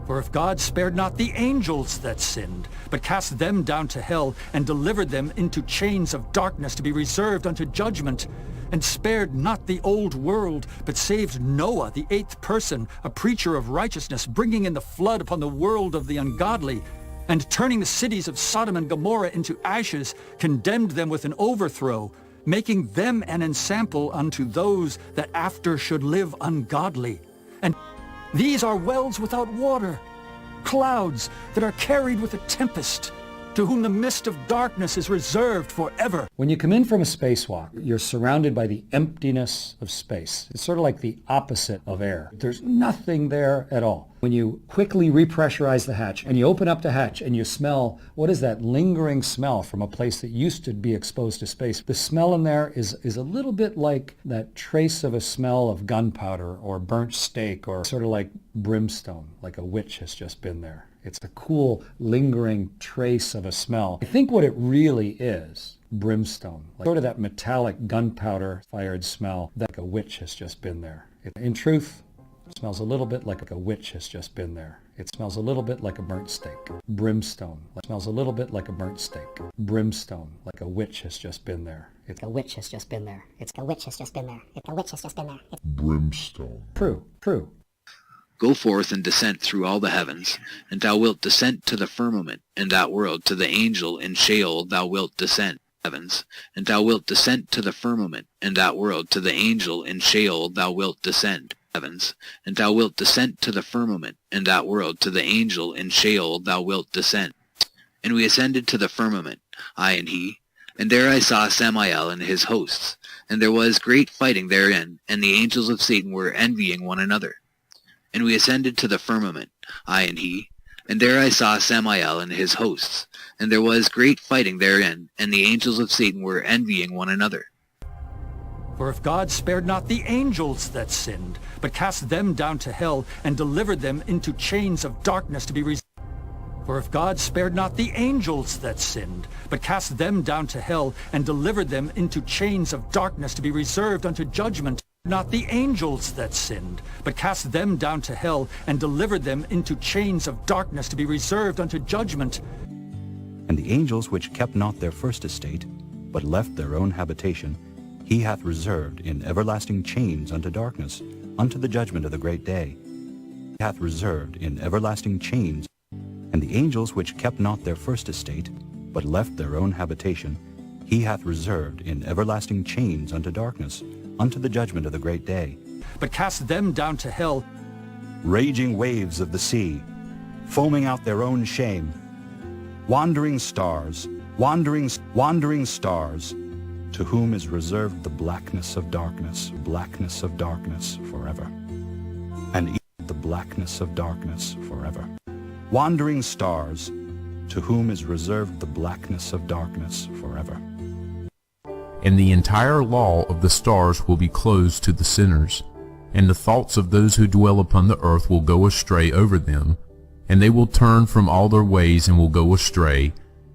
For if God spared not the angels that sinned, but cast them down to hell, and delivered them into chains of darkness to be reserved unto judgment, and spared not the old world, but saved Noah, the eighth person, a preacher of righteousness, bringing in the flood upon the world of the ungodly, and turning the cities of Sodom and Gomorrah into ashes, condemned them with an overthrow, making them an ensample unto those that after should live ungodly. And these are wells without water, clouds that are carried with a tempest, to whom the mist of darkness is reserved forever. When you come in from a spacewalk, you're surrounded by the emptiness of space. It's sort of like the opposite of air. There's nothing there at all. When you quickly repressurize the hatch and you open up the hatch and you smell, what is that lingering smell from a place that used to be exposed to space? The smell in there is a little bit like that trace of a smell of gunpowder or burnt steak, or sort of like brimstone, like a witch has just been there. It's a cool, lingering trace of a smell. I think what it really is, brimstone, like sort of that metallic gunpowder-fired smell, that a witch has just been there. In truth, it smells a little bit like a witch has just been there. It smells a little bit like a burnt steak. Brimstone. It smells a little bit like a burnt steak. Brimstone. Like a witch has just been there. It's a witch has just been there. It's a witch has just been there. It's a witch has just been there. Brimstone. True. Go forth and descend through all the heavens, and thou wilt descend to the firmament in that world, to the angel in Sheol thou wilt descend heavens, and thou wilt descend to the firmament in that world, to the angel in Sheol thou wilt descend heavens, and thou wilt descend to the firmament in that world, to the angel in Sheol thou wilt descend. And we ascended to the firmament, I and he, and there I saw Samael and his hosts, and there was great fighting therein, and the angels of Satan were envying one another. And we ascended to the firmament, I and he, and there I saw Samael and his hosts, and there was great fighting therein, and the angels of Satan were envying one another. For if God spared not the angels that sinned, but cast them down to hell, and delivered them into chains of darkness to be For if God spared not the angels that sinned, but cast them down to hell, and delivered them into chains of darkness to be reserved unto judgment, not the angels that sinned, but cast them down to hell, and delivered them into chains of darkness to be reserved unto judgment. And the angels which kept not their first estate, but left their own habitation, he hath reserved in everlasting chains unto darkness, unto the judgment of the great day. He hath reserved in everlasting chains. And the angels which kept not their first estate, but left their own habitation, he hath reserved in everlasting chains unto darkness, unto the judgment of the great day. But cast them down to hell. Raging waves of the sea, foaming out their own shame. Wandering stars, wandering stars, to whom is reserved the blackness of darkness forever. And the blackness of darkness forever. Wandering stars, to whom is reserved the blackness of darkness forever. And the entire law of the stars will be closed to the sinners, and the thoughts of those who dwell upon the earth will go astray over them, and they will turn from all their ways and will go astray,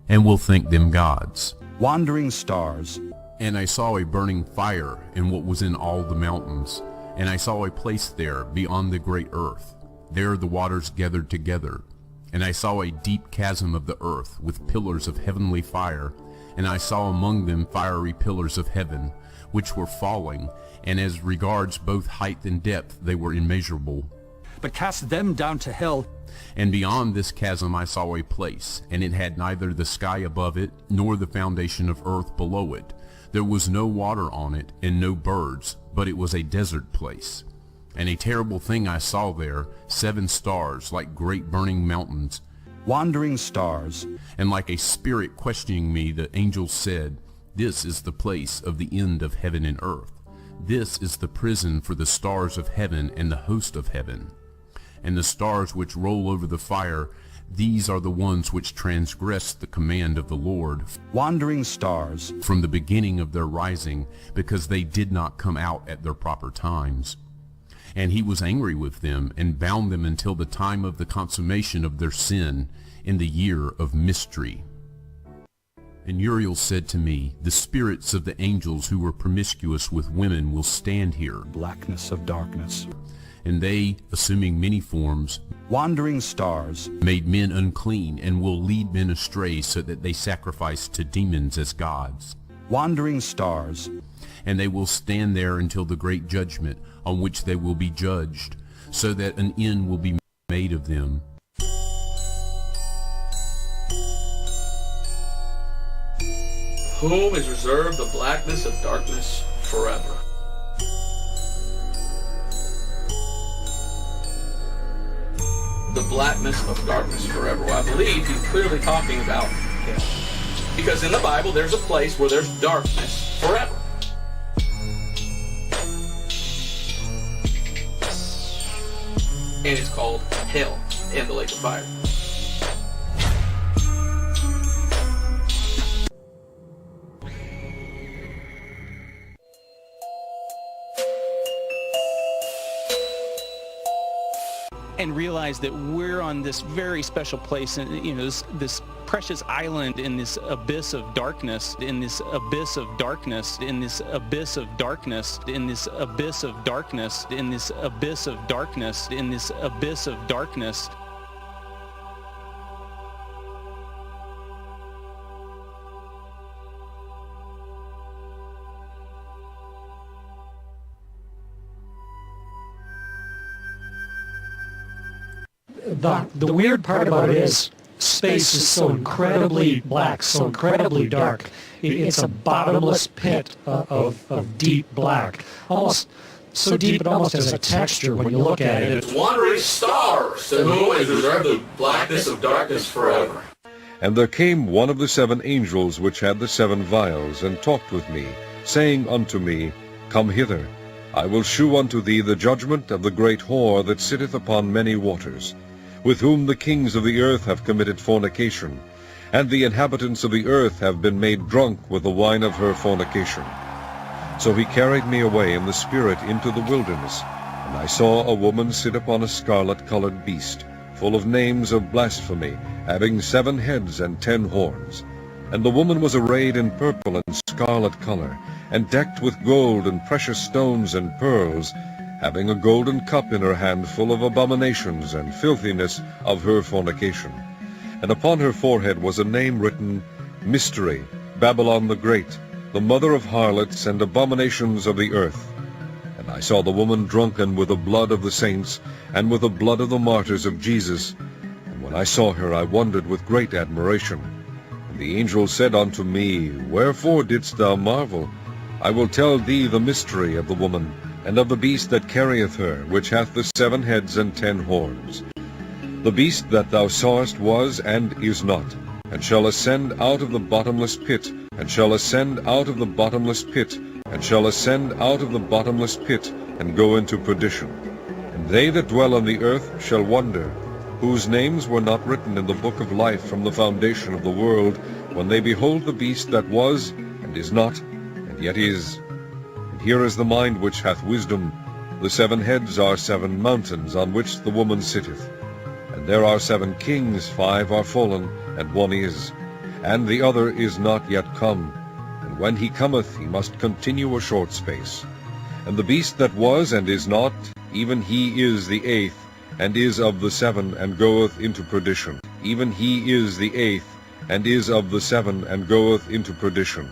and will think them gods. Wandering stars. And I saw a burning fire in what was in all the mountains, and I saw a place there beyond the great earth. There the waters gathered together, and I saw a deep chasm of the earth with pillars of heavenly fire, and I saw among them fiery pillars of heaven, which were falling, and as regards both height and depth they were immeasurable. But cast them down to hell. And beyond this chasm I saw a place, and it had neither the sky above it, nor the foundation of earth below it. There was no water on it, and no birds, but it was a desert place. And a terrible thing I saw there, 7 stars like great burning mountains, wandering stars. And like a spirit questioning me, the angel said, "This is the place of the end of heaven and earth. This is the prison for the stars of heaven and the host of heaven. And the stars which roll over the fire, these are the ones which transgress the command of the Lord, wandering stars, from the beginning of their rising, because they did not come out at their proper times. And he was angry with them, and bound them until the time of the consummation of their sin, in the year of mystery." And Uriel said to me, "The spirits of the angels who were promiscuous with women will stand here, blackness of darkness. And they, assuming many forms, wandering stars, made men unclean, and will lead men astray so that they sacrifice to demons as gods. Wandering stars. And they will stand there until the great judgment, on which they will be judged, so that an end will be made of them." Whom is reserved the blackness of darkness forever. The blackness of darkness forever. Well, I believe he's clearly talking about him. Because in the Bible, there's a place where there's darkness forever. And it's called hell and the lake of fire. And realize that we're on this very special place, and this precious island in this abyss of darkness, in this abyss of darkness, in this abyss of darkness, in this abyss of darkness, in this abyss of darkness, in this abyss of darkness. The weird part about it is space is so incredibly black, so incredibly dark. It's a bottomless pit of deep black. Almost so deep it almost has a texture when you look at it. Wandering stars to whom is reserved the blackness of darkness forever. And there came one of the 7 angels which had the 7 vials, and talked with me, saying unto me, Come hither, I will shew unto thee the judgment of the great whore that sitteth upon many waters, with whom the kings of the earth have committed fornication, and the inhabitants of the earth have been made drunk with the wine of her fornication. So he carried me away in the spirit into the wilderness, and I saw a woman sit upon a scarlet-colored beast, full of names of blasphemy, having 7 heads and 10 horns. And the woman was arrayed in purple and scarlet color, and decked with gold and precious stones and pearls, having a golden cup in her hand full of abominations and filthiness of her fornication. And upon her forehead was a name written, Mystery, Babylon the Great, the mother of harlots and abominations of the earth. And I saw the woman drunken with the blood of the saints, and with the blood of the martyrs of Jesus. And when I saw her, I wondered with great admiration. And the angel said unto me, Wherefore didst thou marvel? I will tell thee the mystery of the woman, and of the beast that carrieth her, which hath the 7 heads and 10 horns. The beast that thou sawest was and is not, and shall ascend out of the bottomless pit, and shall ascend out of the bottomless pit, and shall ascend out of the bottomless pit, and go into perdition. And they that dwell on the earth shall wonder, whose names were not written in the book of life from the foundation of the world, when they behold the beast that was, and is not, and yet is. And here is the mind which hath wisdom. The 7 heads are 7 mountains, on which the woman sitteth. And there are 7 kings, 5 are fallen, and 1 is, and the other is not yet come. And when he cometh, he must continue a short space. And the beast that was and is not, even he is the 8th, and is of the 7, and goeth into perdition. Even he is the 8th, and is of the 7, and goeth into perdition.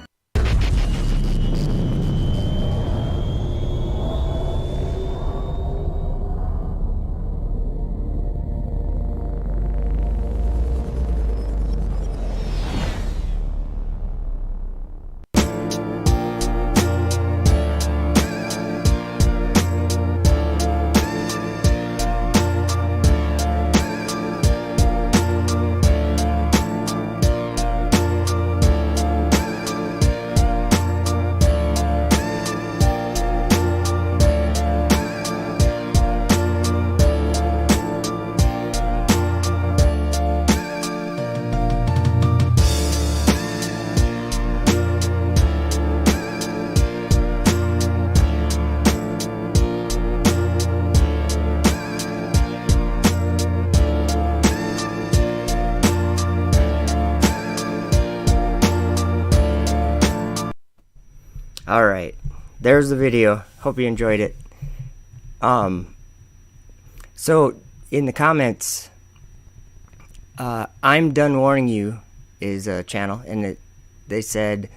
Alright, there's the video. Hope you enjoyed it. So, in the comments, I'm Done Warning You is a channel, and they said,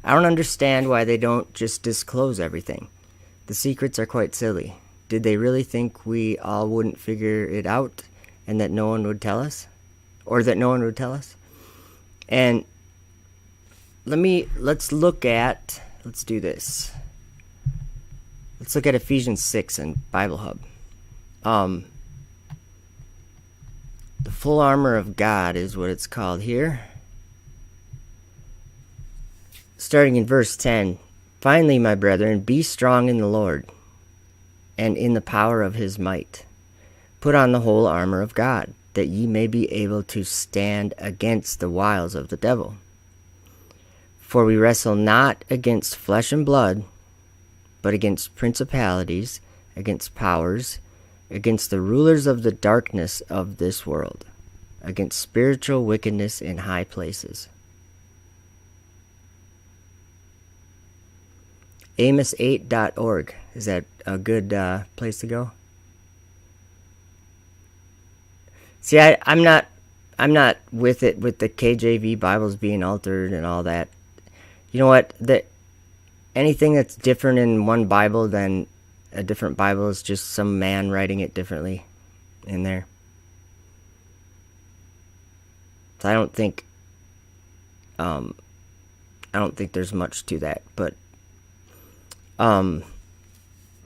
I don't understand why they don't just disclose everything. The secrets are quite silly. Did they really think we all wouldn't figure it out, and that no one would tell us? Or that no one would tell us? And let's do this. Let's look at Ephesians 6 in Bible Hub. The full armor of God is what it's called here. Starting in verse 10. Finally, my brethren, be strong in the Lord and in the power of his might. Put on the whole armor of God, that ye may be able to stand against the wiles of the devil. For we wrestle not against flesh and blood, but against principalities, against powers, against the rulers of the darkness of this world, against spiritual wickedness in high places. Amos8.org. Is that a good place to go? See, I'm not with it, with the KJV Bibles being altered and all that. You know what? Anything that's different in one Bible than a different Bible is just some man writing it differently in there. So I don't think there's much to that, but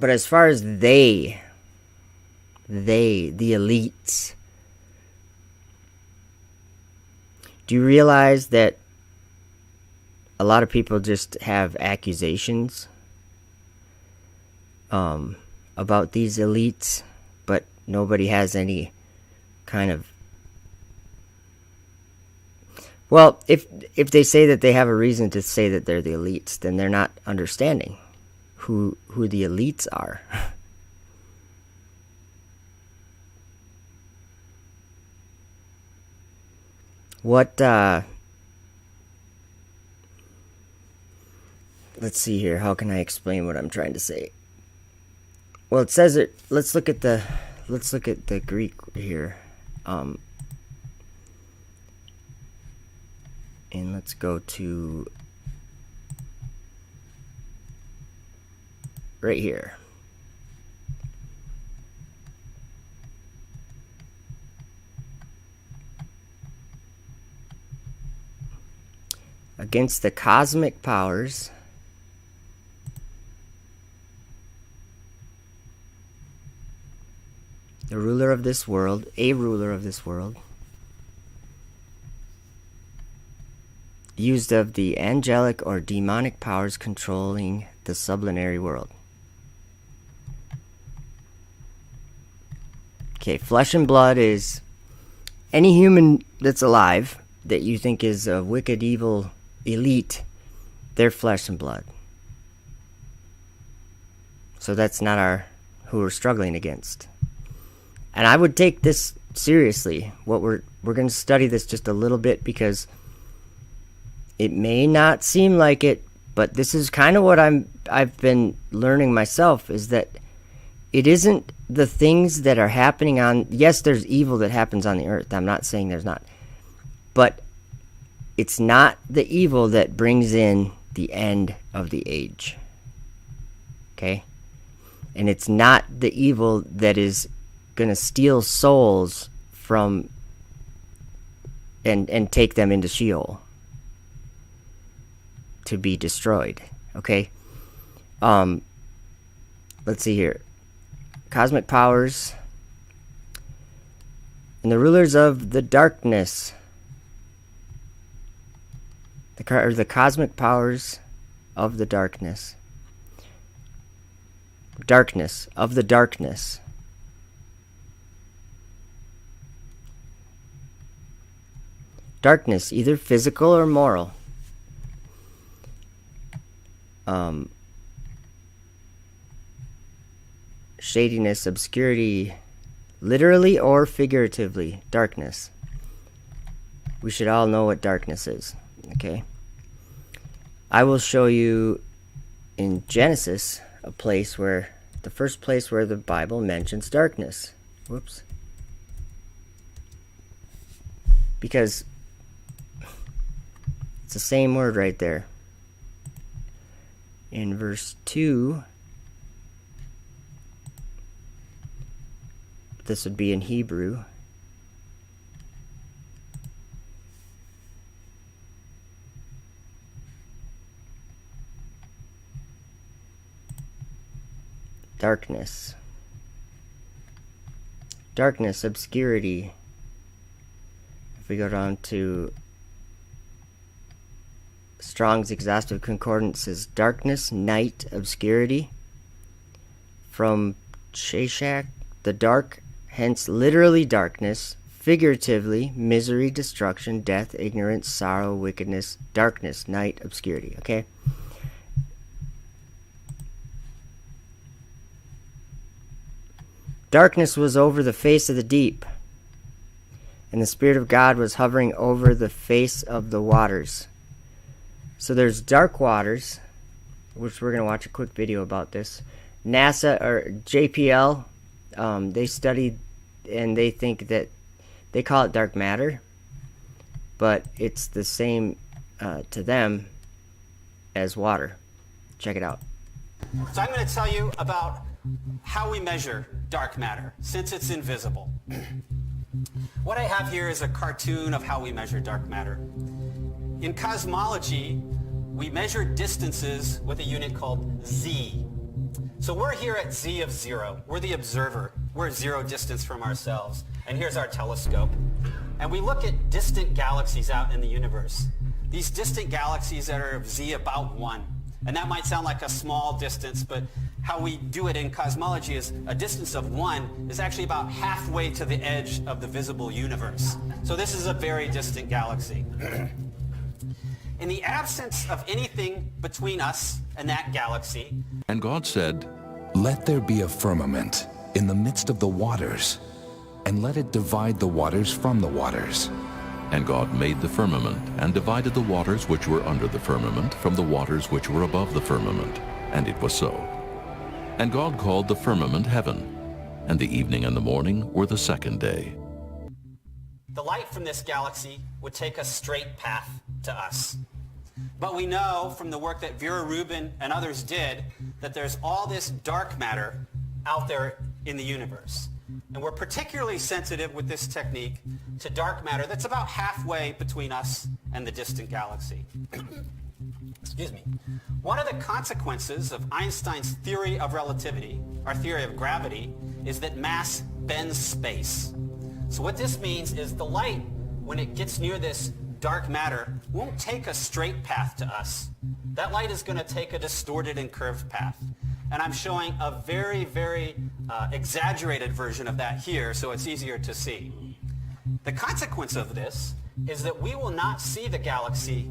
as far as the elites, do you realize that a lot of people just have accusations about these elites, but nobody has any kind of... Well, if they say that they have a reason to say that they're the elites, then they're not understanding who the elites are. What, let's see here. How can I explain what I'm trying to say? Well, it says it. Let's look at the Greek here. And let's go to right here. Against the cosmic powers, the ruler of this world, a ruler of this world, used of the angelic or demonic powers controlling the sublunary world. Okay, flesh and blood is any human that's alive that you think is a wicked, evil elite. They're flesh and blood. So that's not who we're struggling against. And I would take this seriously. What we're going to study this just a little bit, because it may not seem like it, but this is kind of what I've been learning myself, is that it isn't the things that are happening on... Yes, there's evil that happens on the earth. I'm not saying there's not. But it's not the evil that brings in the end of the age. Okay? And it's not the evil that is going to steal souls from and take them into Sheol to be destroyed. Okay? Let's see here. Cosmic powers and the rulers of the darkness. The cosmic powers of the darkness. Darkness, of the darkness. Darkness, either physical or moral. Shadiness, obscurity, literally or figuratively, darkness. We should all know what darkness is, okay? I will show you in Genesis a place where, the first place where the Bible mentions darkness. Whoops. Because it's the same word right there. In verse 2, this would be in Hebrew. Darkness. Darkness, obscurity. If we go down to Strong's Exhaustive Concordance, is darkness, night, obscurity. From Shashak, the dark, hence literally darkness, figuratively misery, destruction, death, ignorance, sorrow, wickedness, darkness, night, obscurity. Okay? Darkness was over the face of the deep, and the Spirit of God was hovering over the face of the waters. So there's dark waters, which we're going to watch a quick video about this. NASA, or JPL, they studied, and they think that, they call it dark matter, but it's the same to them as water. Check it out. So I'm going to tell you about how we measure dark matter, since it's invisible. What I have here is a cartoon of how we measure dark matter. In cosmology, we measure distances with a unit called Z. So we're here at Z of 0. We're the observer. We're 0 distance from ourselves. And here's our telescope. And we look at distant galaxies out in the universe. These distant galaxies that are of Z about 1. And that might sound like a small distance, but how we do it in cosmology is a distance of 1 is actually about halfway to the edge of the visible universe. So this is a very distant galaxy. In the absence of anything between us and that galaxy, And God said, "Let there be a firmament in the midst of the waters, and let it divide the waters from the waters." And God made the firmament, and divided the waters which were under the firmament from the waters which were above the firmament. And it was so. And God called the firmament heaven. And the evening and the morning were the second day. the light from this galaxy would take a straight path to us. But we know from the work that Vera Rubin and others did that there's all this dark matter out there in the universe. And we're particularly sensitive with this technique to dark matter that's about halfway between us and the distant galaxy. Excuse me. One of the consequences of Einstein's theory of relativity, our theory of gravity, is that mass bends space. So what this means is the light, when it gets near this dark matter, won't take a straight path to us. That light is going to take a distorted and curved path. And I'm showing a very, very exaggerated version of that here, so it's easier to see. The consequence of this is that we will not see the galaxy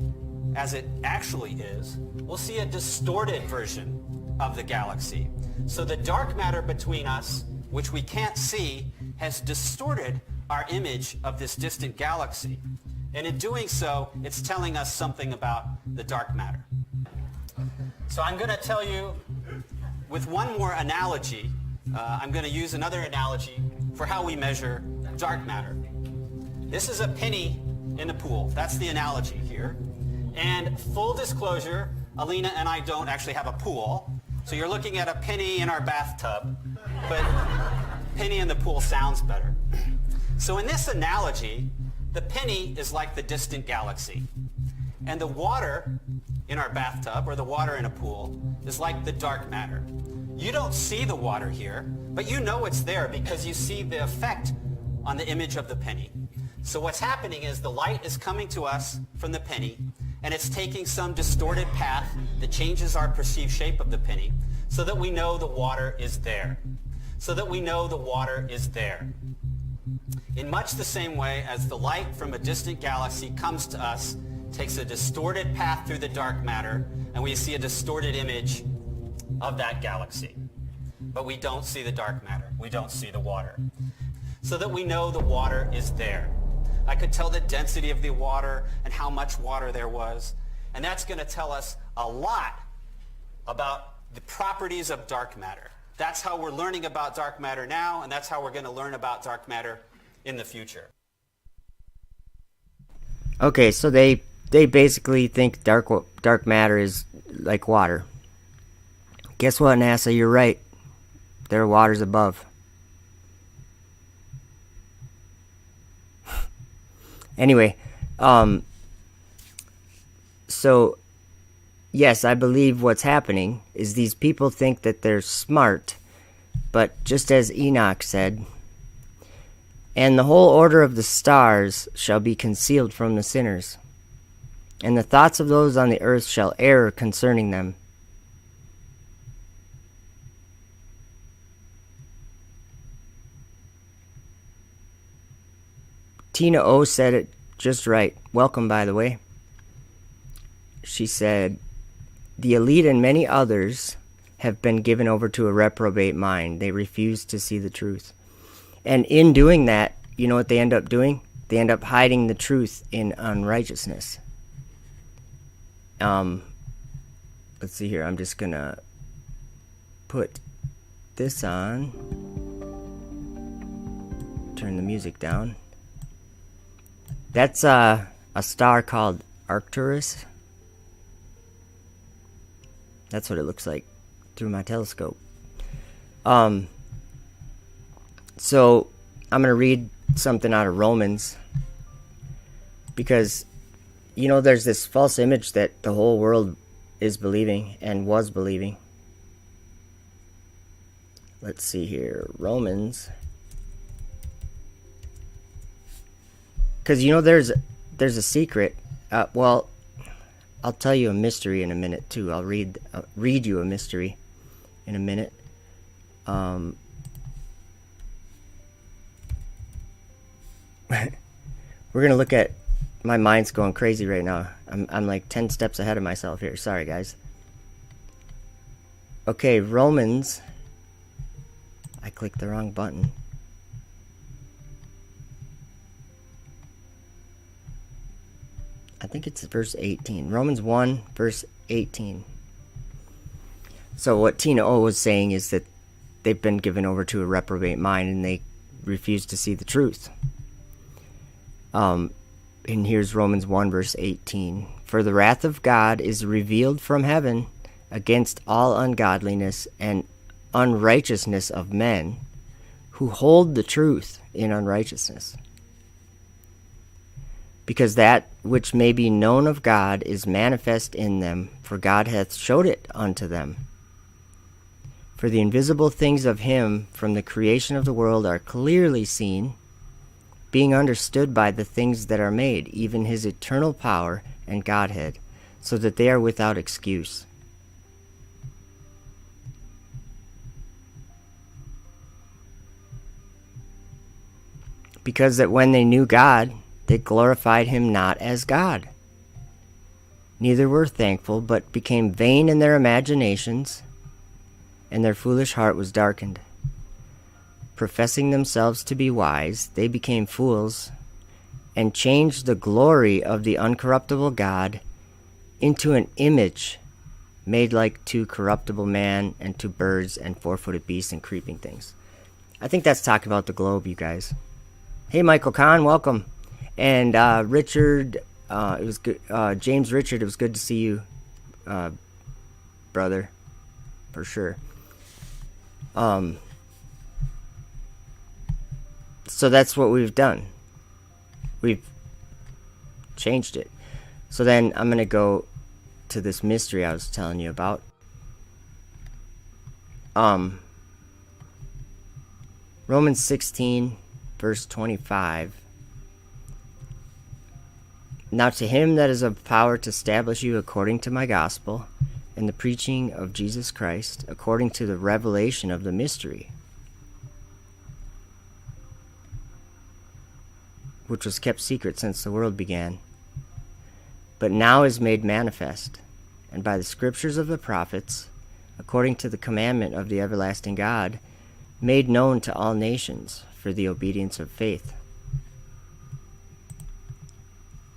as it actually is. We'll see a distorted version of the galaxy. So the dark matter between us, which we can't see, has distorted our image of this distant galaxy. And in doing so, it's telling us something about the dark matter. So I'm going to tell you with one more analogy. I'm going to use another analogy for how we measure dark matter. This is a penny in a pool. That's the analogy here. And full disclosure, Alina and I don't actually have a pool. So you're looking at a penny in our bathtub, but penny in the pool sounds better. So in this analogy, the penny is like the distant galaxy. And the water in our bathtub, or the water in a pool, is like the dark matter. You don't see the water here, but you know it's there because you see the effect on the image of the penny. So what's happening is the light is coming to us from the penny, and it's taking some distorted path that changes our perceived shape of the penny so that we know the water is there. So that we know the water is there. In much the same way as the light from a distant galaxy comes to us, takes a distorted path through the dark matter, and we see a distorted image of that galaxy. But we don't see the dark matter. We don't see the water. So that we know the water is there. I could tell the density of the water and how much water there was. And that's going to tell us a lot about the properties of dark matter. That's how we're learning about dark matter now, and that's how we're going to learn about dark matter in the future. Okay, so they basically think dark matter is like water. Guess what, NASA? You're right. There are waters above. Anyway, so yes, I believe what's happening is these people think that they're smart, but just as Enoch said, and the whole order of the stars shall be concealed from the sinners, and the thoughts of those on the earth shall err concerning them. Tina O said it just right. Welcome, by the way. She said, the elite and many others have been given over to a reprobate mind. They refuse to see the truth. And in doing that, you know what they end up doing? They end up hiding the truth in unrighteousness. Let's see here. I'm just going to put this on. Turn the music down. That's a star called Arcturus. That's what it looks like through my telescope. So I'm going to read something out of Romans, because, you know, there's this false image that the whole world is believing and was believing. Let's see here, Romans. Because, you know, there's a secret. Well, I'll tell you a mystery in a minute too. I'll read you a mystery in a minute. We're gonna look at. My mind's going crazy right now. I'm like 10 steps ahead of myself here. Sorry, guys. Okay, Romans. I clicked the wrong button. I think it's verse 18. Romans 1, verse 18. So what Tina O was saying is that they've been given over to a reprobate mind and they refuse to see the truth. And here's Romans 1, verse 18. For the wrath of God is revealed from heaven against all ungodliness and unrighteousness of men who hold the truth in unrighteousness. Because that which may be known of God is manifest in them, for God hath showed it unto them. For the invisible things of him from the creation of the world are clearly seen, being understood by the things that are made, even his eternal power and Godhead, so that they are without excuse. Because that when they knew God, they glorified him not as God, neither were thankful, but became vain in their imaginations, and their foolish heart was darkened. Professing themselves to be wise, they became fools, and changed the glory of the uncorruptible God into an image made like to corruptible man, and to birds, and four-footed beasts, and creeping things. I think that's talking about the globe, you guys. Hey, Michael Kahn, welcome. And Richard, it was good. James Richard, it was good to see you, brother, for sure. So that's what we've done. We've changed it. So then I'm going to go to this mystery I was telling you about. Romans 16, verse 25. Now to him that is of power to establish you according to my gospel, and the preaching of Jesus Christ, according to the revelation of the mystery, which was kept secret since the world began, but now is made manifest, and by the scriptures of the prophets, according to the commandment of the everlasting God, made known to all nations for the obedience of faith.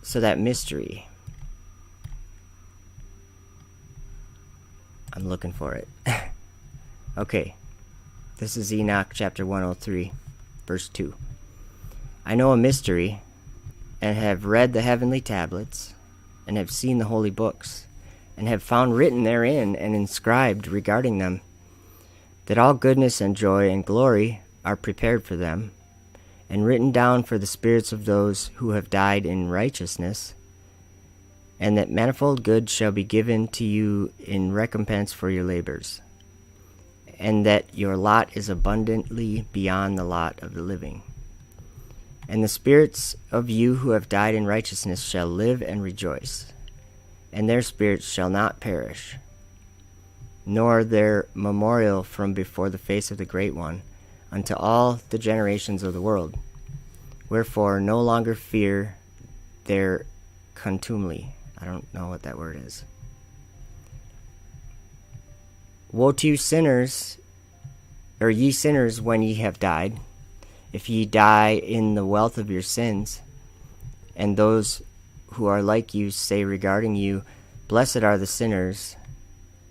So that mystery, I'm looking for it. Okay, this is Enoch chapter 103, verse 2. I know a mystery, and have read the heavenly tablets, and have seen the holy books, and have found written therein and inscribed regarding them, that all goodness and joy and glory are prepared for them, and written down for the spirits of those who have died in righteousness, and that manifold good shall be given to you in recompense for your labors, and that your lot is abundantly beyond the lot of the living. And the spirits of you who have died in righteousness shall live and rejoice, and their spirits shall not perish, nor their memorial from before the face of the Great One, unto all the generations of the world. Wherefore no longer fear their contumely. I don't know what that word is. Woe to you sinners, or ye sinners, when ye have died, if ye die in the wealth of your sins, and those who are like you say regarding you, blessed are the sinners,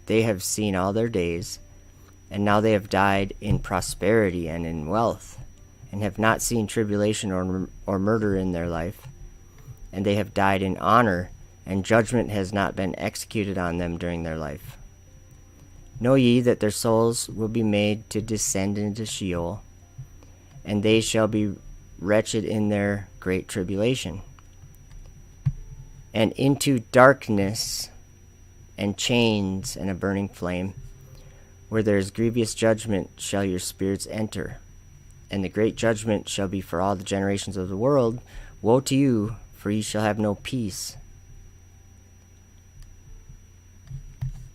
they have seen all their days, and now they have died in prosperity and in wealth, and have not seen tribulation or murder in their life, and they have died in honor, and judgment has not been executed on them during their life. Know ye that their souls will be made to descend into Sheol, and they shall be wretched in their great tribulation. And into darkness and chains and a burning flame, where there is grievous judgment, shall your spirits enter. And the great judgment shall be for all the generations of the world. Woe to you, for ye shall have no peace.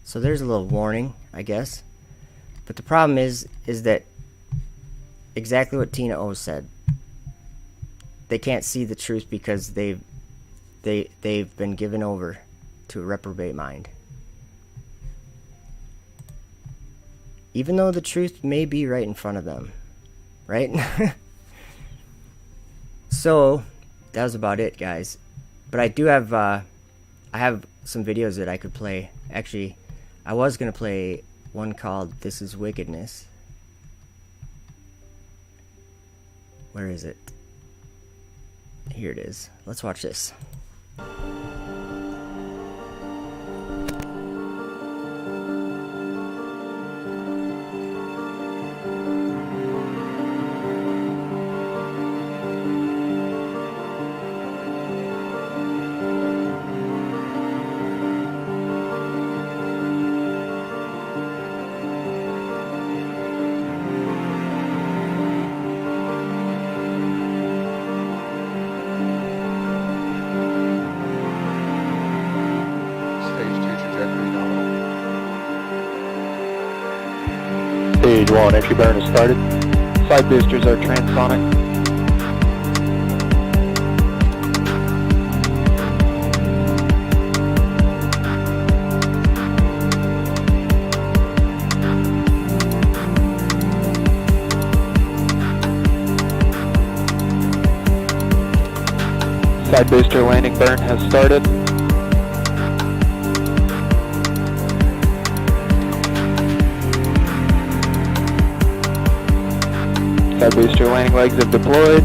So there's a little warning, I guess. But the problem is that exactly what Tina O said. They can't see the truth because they've been given over to a reprobate mind. Even though the truth may be right in front of them. Right? So, that was about it, guys. But I do have, I have some videos that I could play. Actually, I was going to play one called This Is Wickedness. Where is it? Here it is. Let's watch this. Stage 1, entry burn is started. Side boosters are transonic. Side booster landing burn has started. Side booster landing legs have deployed.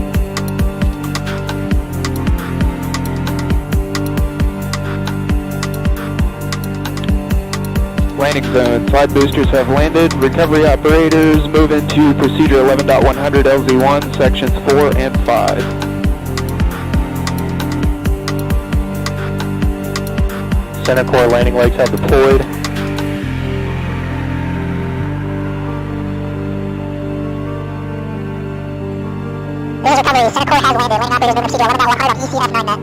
Landing zone. Side boosters have landed. Recovery operators move into procedure 11.100 LZ1, sections 4 and 5. Center core landing legs have deployed. There's recovery. Center core has landed. Landing operators move procedure 11.100 on ECF 9 net.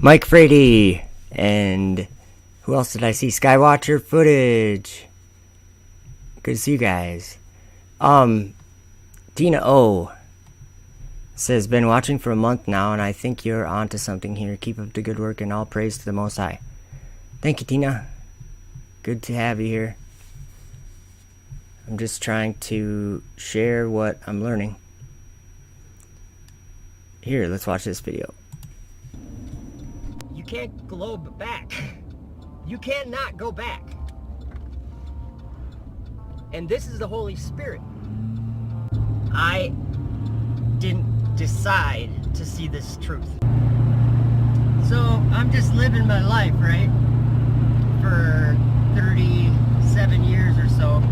Mike Frady, and who else did I see? Skywatcher footage. Good to see you guys. Tina O says, been watching for a month now, and I think you're onto something here. Keep up the good work, and all praise to the Most High. Thank you, Tina. Good to have you here. I'm just trying to share what I'm learning. Here, let's watch this video. You can't globe back. You cannot go back. And this is the Holy Spirit. I didn't decide to see this truth. So I'm just living my life, right? For 37 years or so.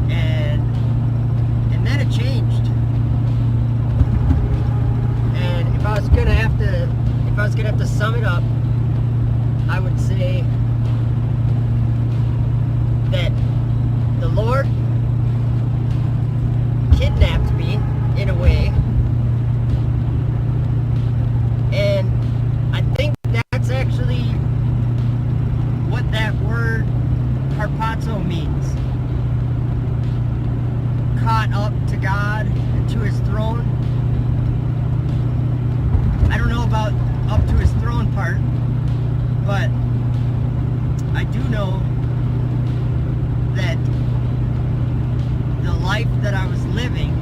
And then it changed. And if I was gonna have to sum it up, I would say that the Lord kidnapped me in a way, and I think that's actually what that word harpazo means. Caught up to God and to his throne. I don't know about up to his throne part, but I do know that the life that I was living,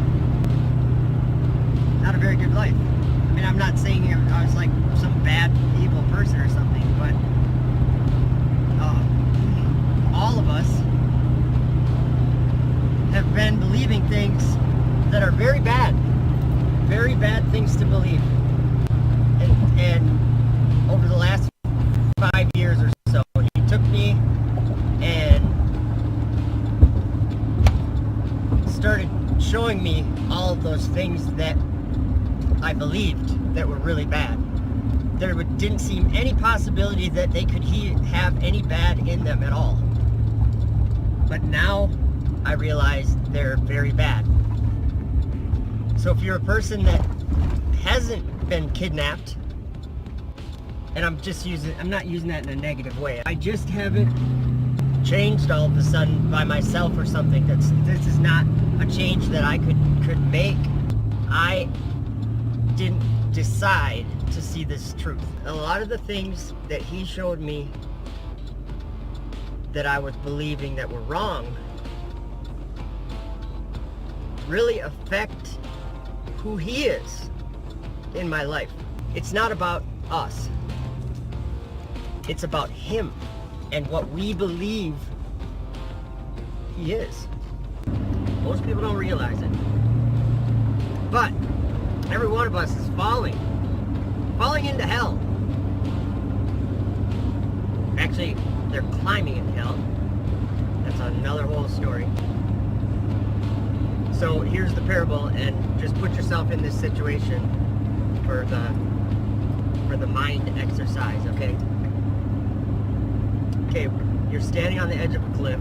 not a very good life. I mean, I'm not saying I was like some bad, evil person or something, but all of us have been believing things that are very bad things to believe. And over the last 5 years or so, he took me and started showing me all of those things that I believed that were really bad. There didn't seem any possibility that they could have any bad in them at all. But now I realize they're very bad. So if you're a person that hasn't been kidnapped, and I'm not using that in a negative way, I just haven't changed all of a sudden by myself or something. This is not a change that I could make. I didn't decide to see this truth. A lot of the things that he showed me that I was believing that were wrong really affect who he is in my life. It's not about us. It's about him and what we believe he is. Most people don't realize it. But every one of us is falling into hell. Actually, they're climbing into hell. That's another whole story. So here's the parable, and just put yourself in this situation for the mind exercise, okay? Okay, you're standing on the edge of a cliff.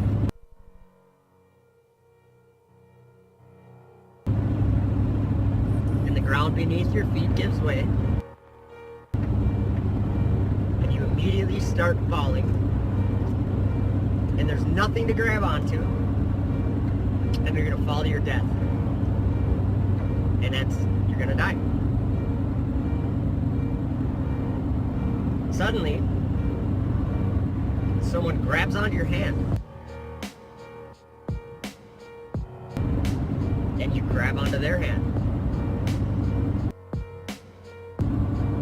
And the ground beneath your feet gives way. And you immediately start falling. And there's nothing to grab onto. And you're gonna fall to your death. And you're gonna die. Suddenly, someone grabs onto your hand. And you grab onto their hand.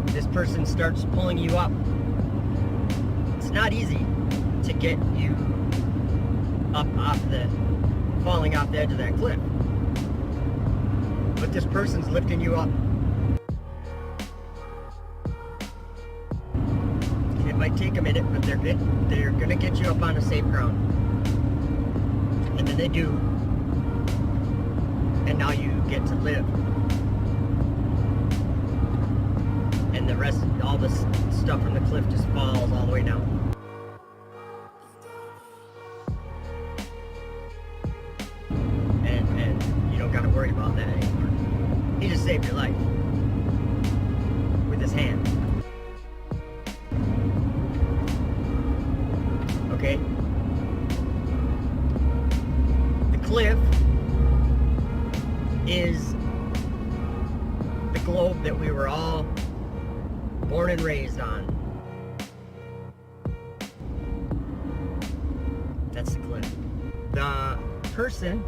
This person starts pulling you up. It's not easy to get you up falling off the edge of that cliff. But this person's lifting you up. It might take a minute, but they're gonna get you up on a safe ground. And then they do. And now you get to live. And the rest, all this stuff from the cliff just falls all the way down. And you don't gotta worry about that anymore. He just saved your life with his hand. cliff is the globe that we were all born and raised on. That's the cliff. The person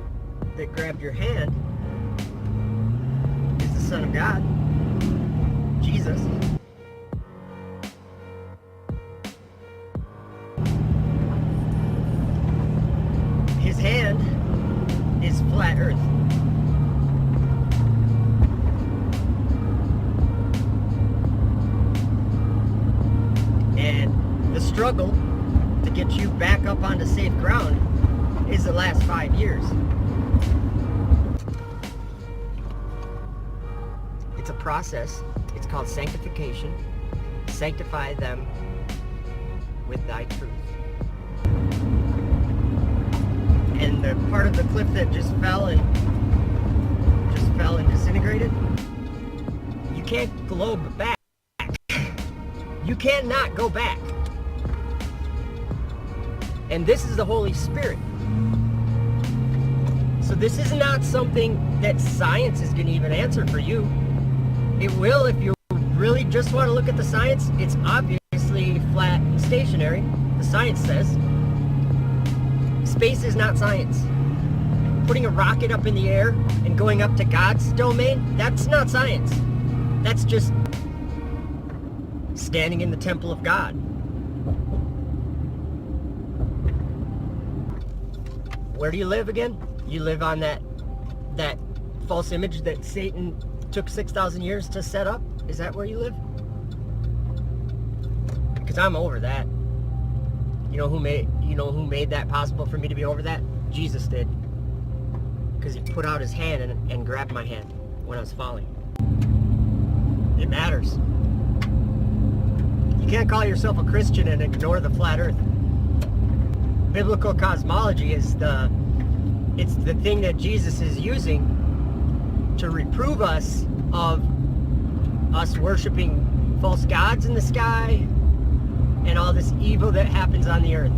that grabbed your hand is the Son of God, Jesus. His hand is flat earth. And the struggle to get you back up onto safe ground is the last 5 years. It's a process. It's called sanctification. Sanctify them with thy truth. And the part of the cliff that just fell and disintegrated, you can't globe back. You cannot go back. And this is the Holy Spirit. So this is not something that science is going to even answer for you. It will if you really just want to look at the science. It's obviously flat and stationary. The science says. Space is not science. Putting a rocket up in the air and going up to God's domain, that's not science. That's just standing in the temple of God. Where do you live again? You live on that false image that Satan took 6,000 years to set up? Is that where you live? Because I'm over that. You know who made that possible for me to be over that? Jesus did. Because he put out his hand and grabbed my hand when I was falling. It matters. You can't call yourself a Christian and ignore the flat earth. Biblical cosmology is the thing that Jesus is using to reprove us of us worshiping false gods in the sky and all this evil that happens on the earth.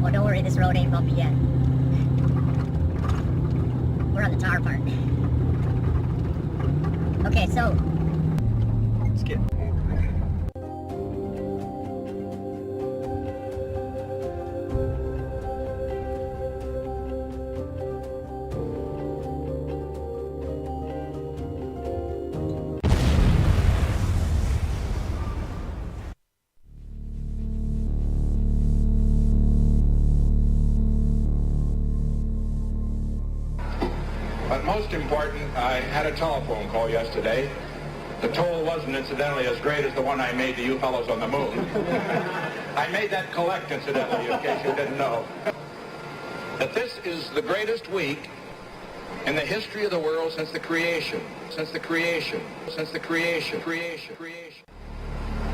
Oh, don't worry, this road ain't bumpy yet. We're on the tar part. Okay, so... Let's get... But most important, I had a telephone call yesterday. The toll wasn't incidentally as great as the one I made to you fellows on the moon. I made that collect incidentally, in case you didn't know. That this is the greatest week in the history of the world since the creation. Since the creation. Since the creation. Creation.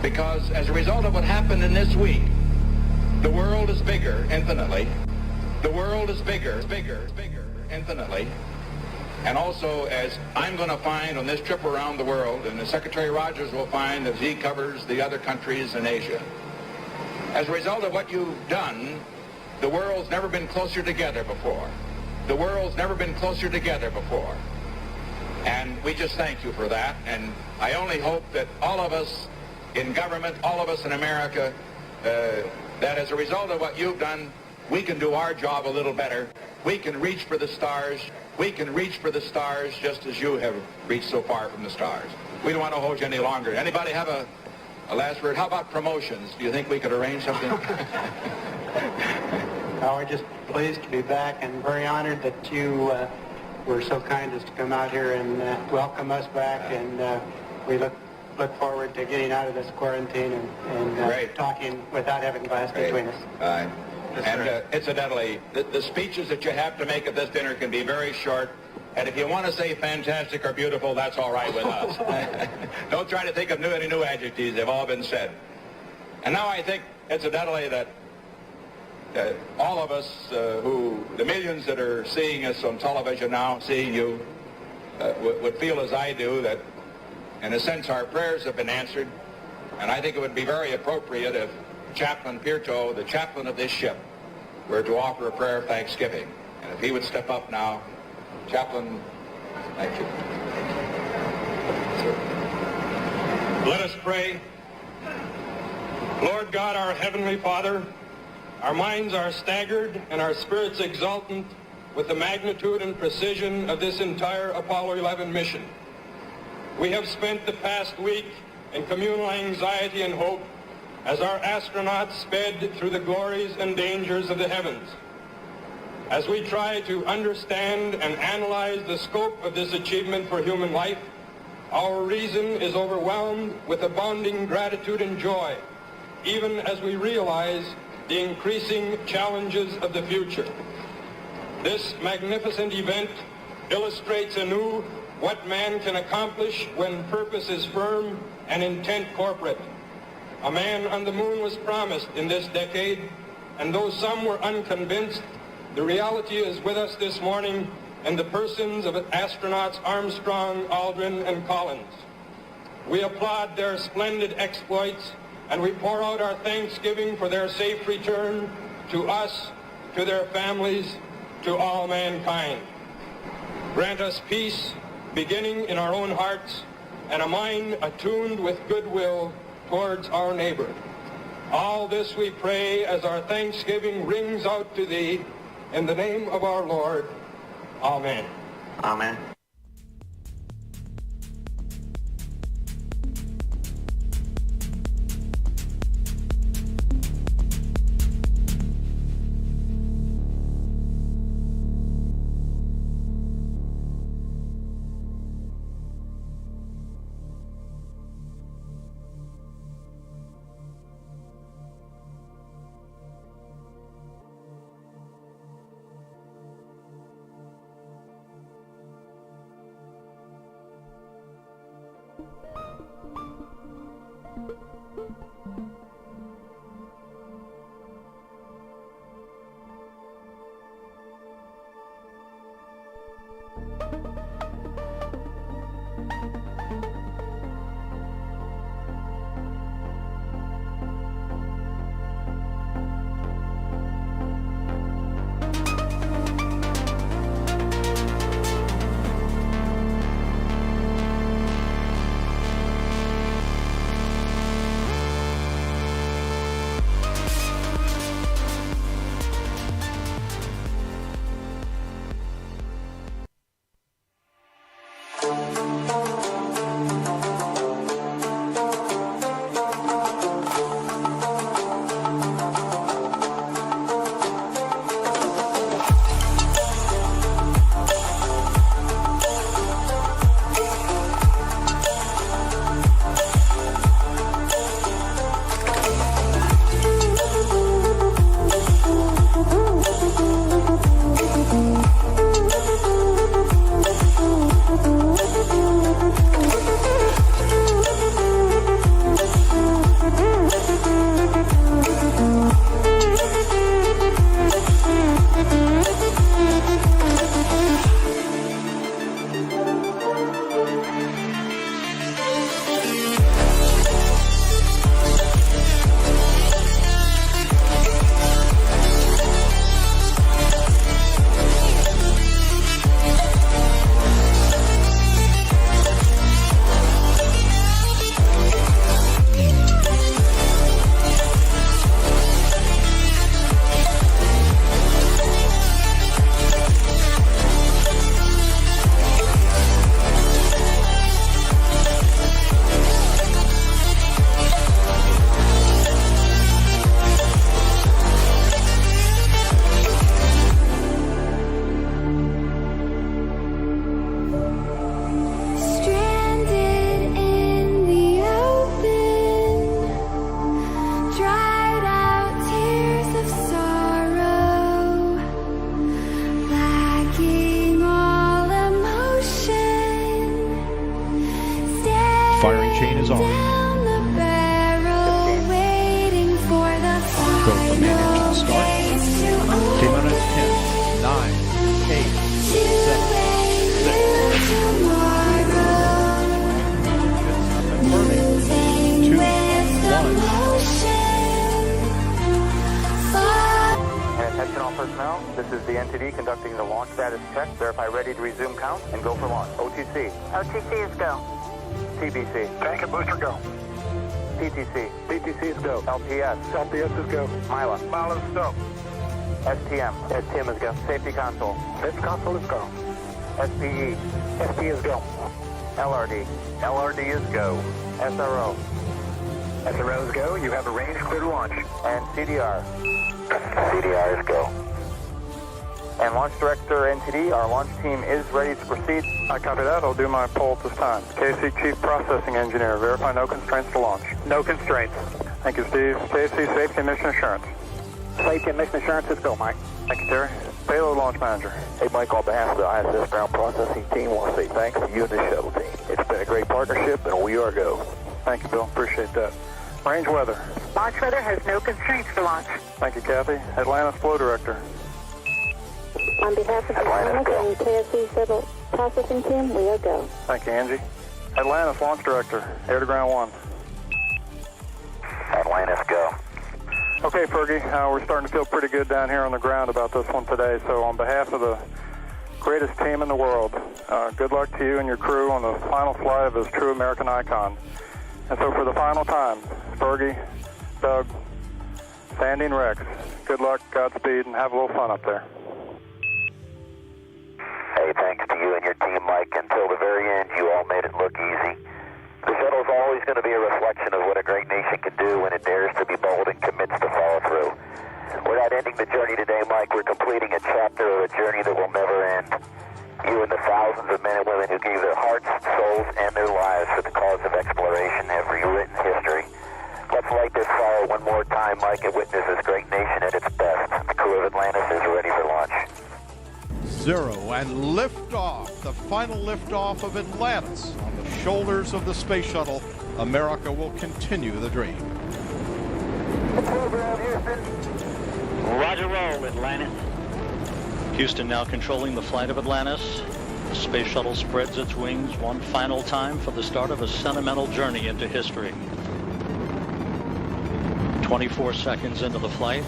Because as a result of what happened in this week, the world is bigger infinitely. The world is bigger infinitely. And also, as I'm going to find on this trip around the world, and as Secretary Rogers will find as he covers the other countries in Asia, as a result of what you've done, the world's never been closer together before. The world's never been closer together before. And we just thank you for that. And I only hope that all of us in government, all of us in America, that as a result of what you've done, we can do our job a little better. We can reach for the stars. We can reach for the stars just as you have reached so far from the stars. We don't want to hold you any longer. Anybody have a last word? How about promotions? Do you think we could arrange something? We're just pleased to be back and very honored that you were so kind as to come out here and welcome us back. And we look forward to getting out of this quarantine and talking without having glass between us. And incidentally, the speeches that you have to make at this dinner can be very short. And if you want to say fantastic or beautiful, that's all right with us. Don't try to think of any new adjectives. They've all been said. And now I think, incidentally, that all of us the millions that are seeing us on television now, seeing you, would feel as I do, that in a sense our prayers have been answered, and I think it would be very appropriate if Chaplain Pirto, the chaplain of this ship, were to offer a prayer of thanksgiving. And if he would step up now, Chaplain, thank you. Let us pray. Lord God, our Heavenly Father, our minds are staggered and our spirits exultant with the magnitude and precision of this entire Apollo 11 mission. We have spent the past week in communal anxiety and hope as our astronauts sped through the glories and dangers of the heavens. As we try to understand and analyze the scope of this achievement for human life, our reason is overwhelmed with abounding gratitude and joy, even as we realize the increasing challenges of the future. This magnificent event illustrates anew what man can accomplish when purpose is firm and intent corporate. A man on the moon was promised in this decade, and though some were unconvinced, the reality is with us this morning in the persons of astronauts Armstrong, Aldrin, and Collins. We applaud their splendid exploits, and we pour out our thanksgiving for their safe return to us, to their families, to all mankind. Grant us peace, beginning in our own hearts, and a mind attuned with goodwill towards our neighbor. All this we pray as our thanksgiving rings out to Thee, in the name of our Lord. Amen. Amen. Firing chain is on. Go for main engine start. T-minus 10, 9, 8, 7, 6, Status check. Verify ready to resume count and go for launch. OTC. OTC is go. TBC. Tank and booster go. PTC. PTC is go. LPS. LPS is go. Mila. Mila is go. STM. STM is go. Safety console. Safety console is go. SPE. SPE is go. LRD. LRD is go. SRO. SRO is go. You have a range clear to launch. And CDR. CDR is go. And Launch Director NTD, our launch team is ready to proceed. I copy that. I'll do my poll at this time. KC Chief Processing Engineer, verify no constraints to launch. No constraints. Thank you, Steve. KC Safety and Mission Assurance. Safety and Mission Assurance is go, Mike. Thank you, Terry. Payload Launch Manager. Hey, Mike, on behalf of the ISS Ground Processing Team, I want to say thanks to you and the shuttle team. It's been a great partnership, and we are go. Thank you, Bill. Appreciate that. Range weather. Launch weather has no constraints for launch. Thank you, Kathy. Atlantis Flow Director. On behalf of the Atlantis and KSC Civil Processing Team, we are go. Thank you, Angie. Atlantis Launch Director, Air to Ground 1. Atlantis, go. Okay, Fergie, we're starting to feel pretty good down here on the ground about this one today. So on behalf of the greatest team in the world, good luck to you and your crew on the final flight of this true American icon. And so for the final time, Fergie, Doug, Sandy, and Rex, good luck, Godspeed, and have a little fun up there. Hey, thanks to you and your team, Mike. Until the very end, you all made it look easy. The shuttle's always going to be a reflection of what a great nation can do when it dares to be bold and commits to follow through. We're not ending the journey today, Mike. We're completing a chapter of a journey that will never end. You and the thousands of men and women who gave their hearts, souls, and their lives for the cause of exploration have rewritten history. Let's light this fire one more time, Mike, and witness this great nation at its best. The crew of Atlantis is ready for launch. 0 and liftoff, the final liftoff of Atlantis on the shoulders of the space shuttle. America will continue the dream. Roger, roll, Atlantis. Houston now controlling the flight of Atlantis. The space shuttle spreads its wings one final time for the start of a sentimental journey into history. 24 seconds into the flight.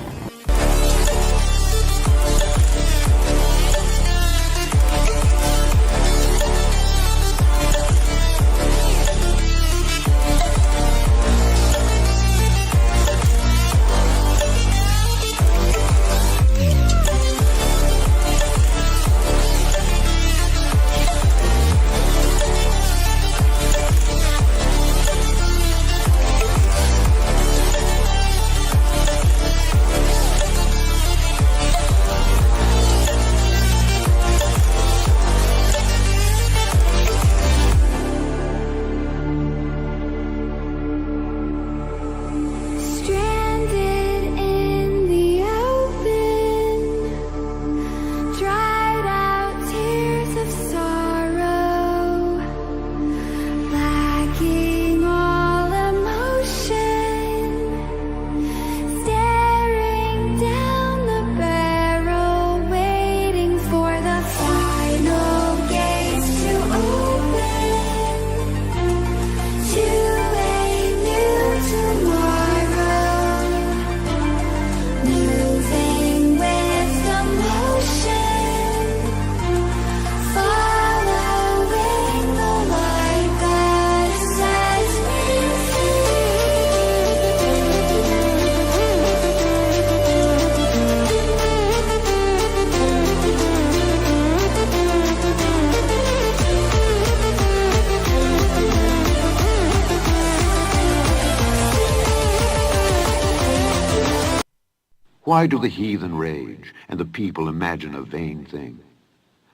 Why do the heathen rage, and the people imagine a vain thing?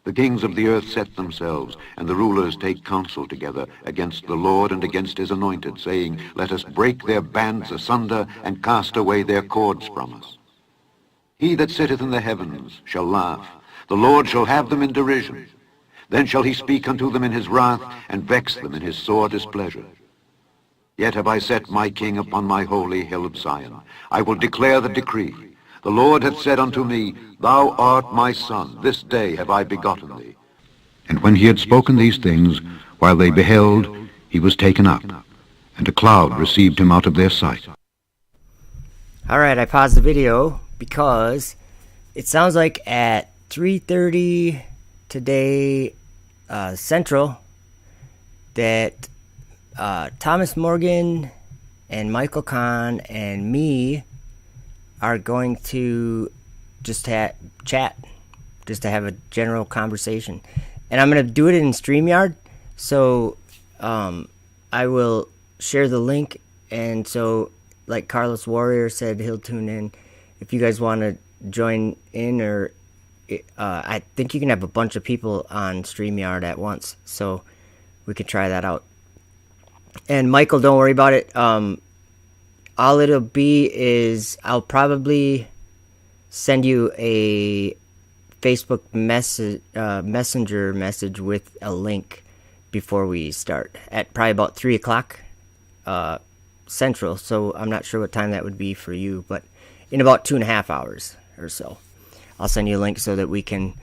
The kings of the earth set themselves, and the rulers take counsel together against the Lord and against his anointed, saying, Let us break their bands asunder, and cast away their cords from us. He that sitteth in the heavens shall laugh, the Lord shall have them in derision. Then shall he speak unto them in his wrath, and vex them in his sore displeasure. Yet have I set my king upon my holy hill of Zion. I will declare the decree. The Lord hath said unto me, Thou art my son, this day have I begotten thee. And when he had spoken these things, while they beheld, he was taken up, and a cloud received him out of their sight. Alright, I paused the video because it sounds like at 3:30 today, Central, that Thomas Morgan and Michael Kahn and me are going to just chat, just to have a general conversation. And I'm going to do it in StreamYard, so I will share the link, and so like Carlos Warrior said, he'll tune in. If you guys want to join in, or I think you can have a bunch of people on StreamYard at once, so we could try that out. And Michael, don't worry about it. All it'll be is I'll probably send you a Facebook messenger message with a link before we start at probably about 3 o'clock Central. So I'm not sure what time that would be for you, but in about 2.5 hours or so, I'll send you a link so that we can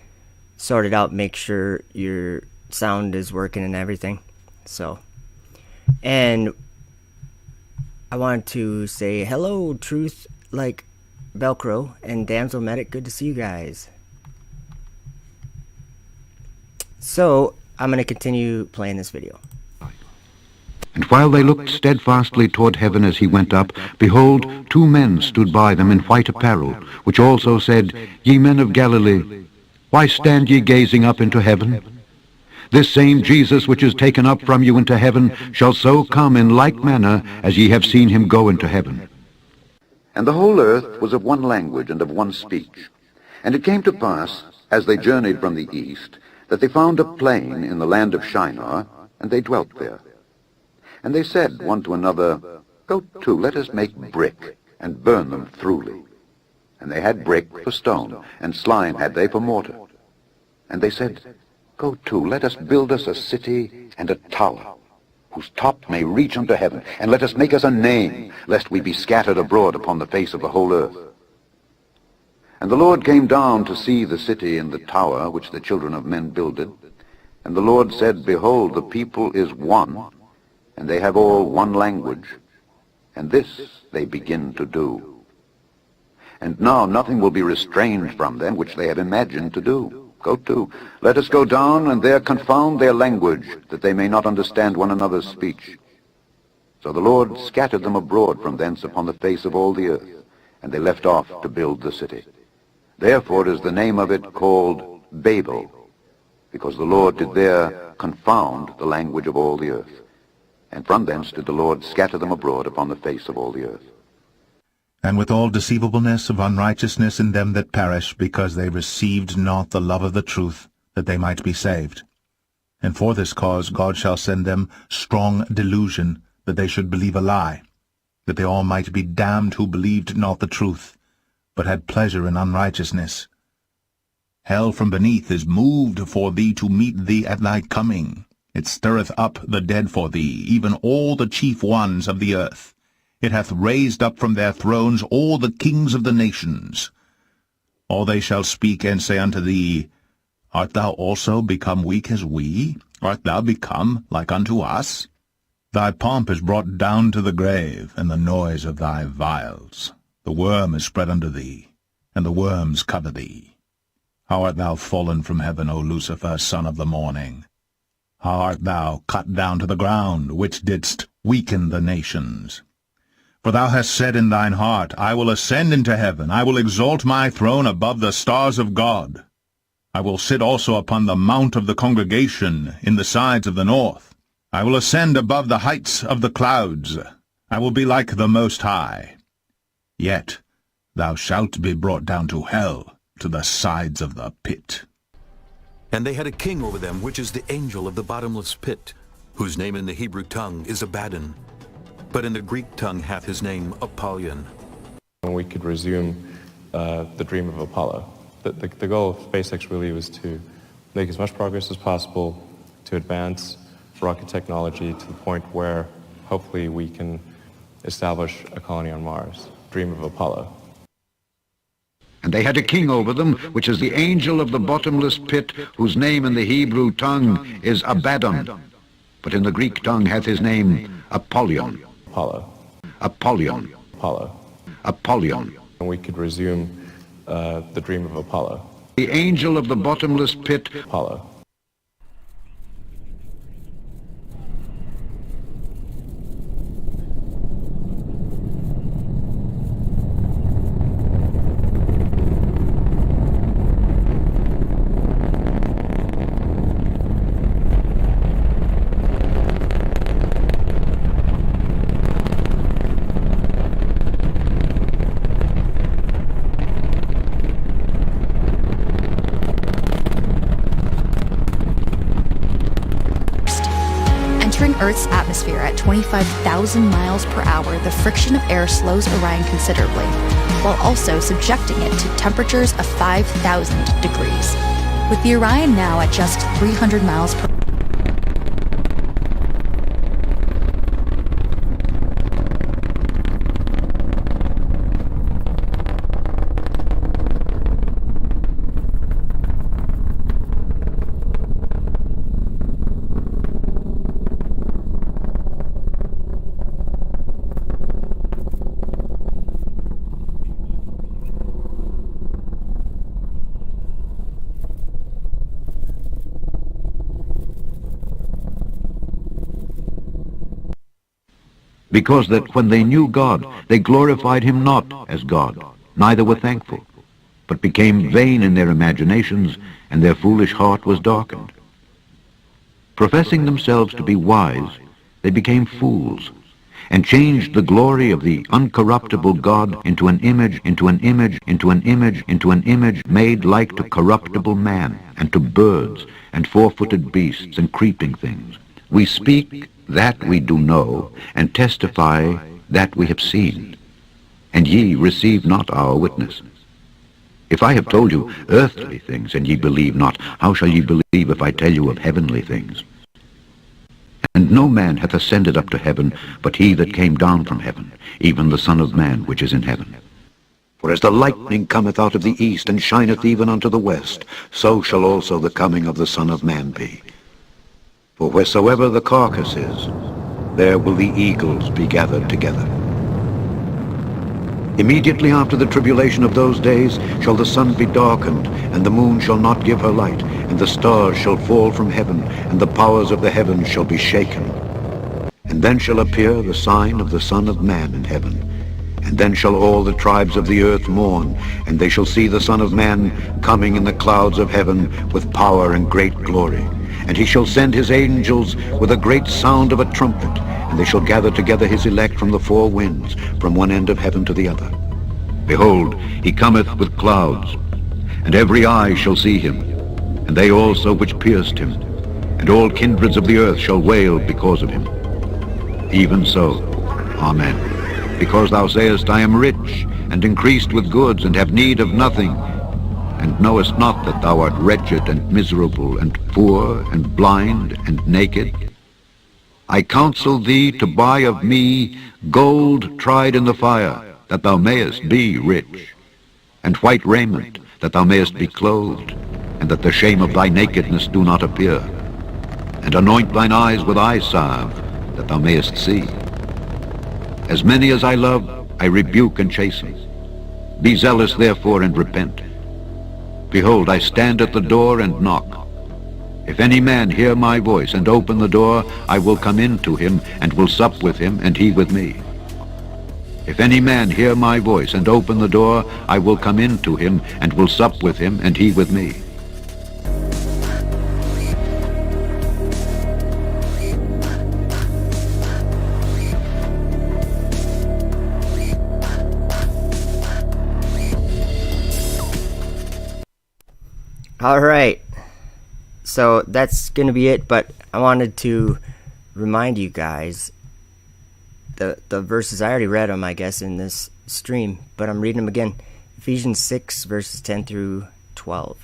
sort it out, make sure your sound is working and everything. So, and I wanted to say hello, Truth Like Velcro and Damsel Medic. Good to see you guys. So, I'm going to continue playing this video. And while they looked steadfastly toward heaven as he went up, behold, 2 men stood by them in white apparel, which also said, Ye men of Galilee, why stand ye gazing up into heaven? This same Jesus which is taken up from you into heaven shall so come in like manner as ye have seen him go into heaven. And the whole earth was of one language and of one speech. And it came to pass, as they journeyed from the east, that they found a plain in the land of Shinar, and they dwelt there. And they said one to another, Go to, let us make brick, and burn them throughly. And they had brick for stone, and slime had they for mortar. And they said, Go to, let us build us a city and a tower, whose top may reach unto heaven, and let us make us a name, lest we be scattered abroad upon the face of the whole earth. And the Lord came down to see the city and the tower which the children of men builded. And the Lord said, Behold, the people is one, and they have all one language, and this they begin to do. And now nothing will be restrained from them which they have imagined to do. Go to, let us go down, and there confound their language, that they may not understand one another's speech. So the Lord scattered them abroad from thence upon the face of all the earth, and they left off to build the city. Therefore is the name of it called Babel, because the Lord did there confound the language of all the earth. And from thence did the Lord scatter them abroad upon the face of all the earth. And with all deceivableness of unrighteousness in them that perish, because they received not the love of the truth, that they might be saved. And for this cause God shall send them strong delusion, that they should believe a lie, that they all might be damned who believed not the truth, but had pleasure in unrighteousness. Hell from beneath is moved for thee to meet thee at thy coming. It stirreth up the dead for thee, even all the chief ones of the earth. It hath raised up from their thrones all the kings of the nations. All they shall speak and say unto thee, Art thou also become weak as we? Art thou become like unto us? Thy pomp is brought down to the grave, and the noise of thy vials. The worm is spread under thee, and the worms cover thee. How art thou fallen from heaven, O Lucifer, son of the morning? How art thou cut down to the ground, which didst weaken the nations? For thou hast said in thine heart, I will ascend into heaven, I will exalt my throne above the stars of God. I will sit also upon the mount of the congregation in the sides of the north. I will ascend above the heights of the clouds. I will be like the Most High. Yet thou shalt be brought down to hell, to the sides of the pit. And they had a king over them, which is the angel of the bottomless pit, whose name in the Hebrew tongue is Abaddon, but in the Greek tongue hath his name Apollyon. We could resume the dream of Apollo. The goal of SpaceX really was to make as much progress as possible to advance rocket technology to the point where hopefully we can establish a colony on Mars. Dream of Apollo. And they had a king over them, which is the angel of the bottomless pit, whose name in the Hebrew tongue is Abaddon, but in the Greek tongue hath his name Apollyon. Apollo. Apollyon. Apollo. Apollyon. And we could resume the dream of Apollo. the angel of the bottomless pit, Apollo. Entering Earth's atmosphere at 25,000 miles per hour, the friction of air slows Orion considerably, while also subjecting it to temperatures of 5,000 degrees. With the Orion now at just 300 miles per because that when they knew God, they glorified him not as God, neither were thankful, but became vain in their imaginations, and their foolish heart was darkened. Professing themselves to be wise, they became fools, and changed the glory of the uncorruptible God into an image, into an image, into an image, into an image made like to corruptible man, and to birds, and four-footed beasts, and creeping things. We speak that we do know, and testify that we have seen, and ye receive not our witness. If I have told you earthly things, and ye believe not, how shall ye believe if I tell you of heavenly things? And no man hath ascended up to heaven, but he that came down from heaven, even the Son of Man which is in heaven. For as the lightning cometh out of the east, and shineth even unto the west, so shall also the coming of the Son of Man be. For wheresoever the carcass is, there will the eagles be gathered together. Immediately after the tribulation of those days shall the sun be darkened, and the moon shall not give her light, and the stars shall fall from heaven, and the powers of the heavens shall be shaken. And then shall appear the sign of the Son of Man in heaven. And then shall all the tribes of the earth mourn, and they shall see the Son of Man coming in the clouds of heaven with power and great glory. And he shall send his angels with a great sound of a trumpet, and they shall gather together his elect from the four winds, from one end of heaven to the other. Behold, he cometh with clouds, and every eye shall see him, and they also which pierced him, and all kindreds of the earth shall wail because of him. Even so, Amen. Because thou sayest, I am rich, and increased with goods, and have need of nothing, and knowest not that thou art wretched and miserable and poor and blind and naked? I counsel thee to buy of me gold tried in the fire, that thou mayest be rich, and white raiment, that thou mayest be clothed, and that the shame of thy nakedness do not appear. And anoint thine eyes with eye salve, that thou mayest see. As many as I love, I rebuke and chasten. Be zealous therefore and repent. Behold, I stand at the door and knock. If any man hear my voice and open the door, I will come in to him, and will sup with him, and he with me. If any man hear my voice and open the door, I will come in to him, and will sup with him, and he with me. All right, so that's going to be it, but I wanted to remind you guys the verses. I already read them, I guess, in this stream, but I'm reading them again. Ephesians 6, verses 10 through 12.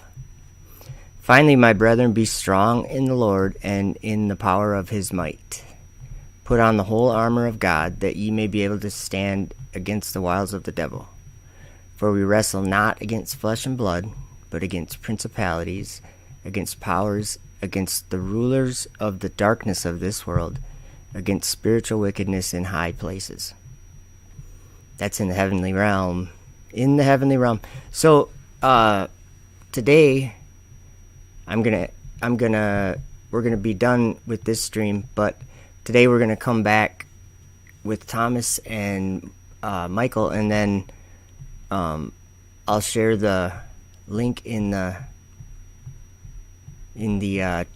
Finally, my brethren, be strong in the Lord and in the power of his might. Put on the whole armor of God, that ye may be able to stand against the wiles of the devil. For we wrestle not against flesh and blood, but against principalities, against powers, against the rulers of the darkness of this world, against spiritual wickedness in high places. That's in the heavenly realm. In the heavenly realm. So, to today we're gonna be done with this stream, but today we're gonna come back with Thomas and Michael, and then I'll share the link in the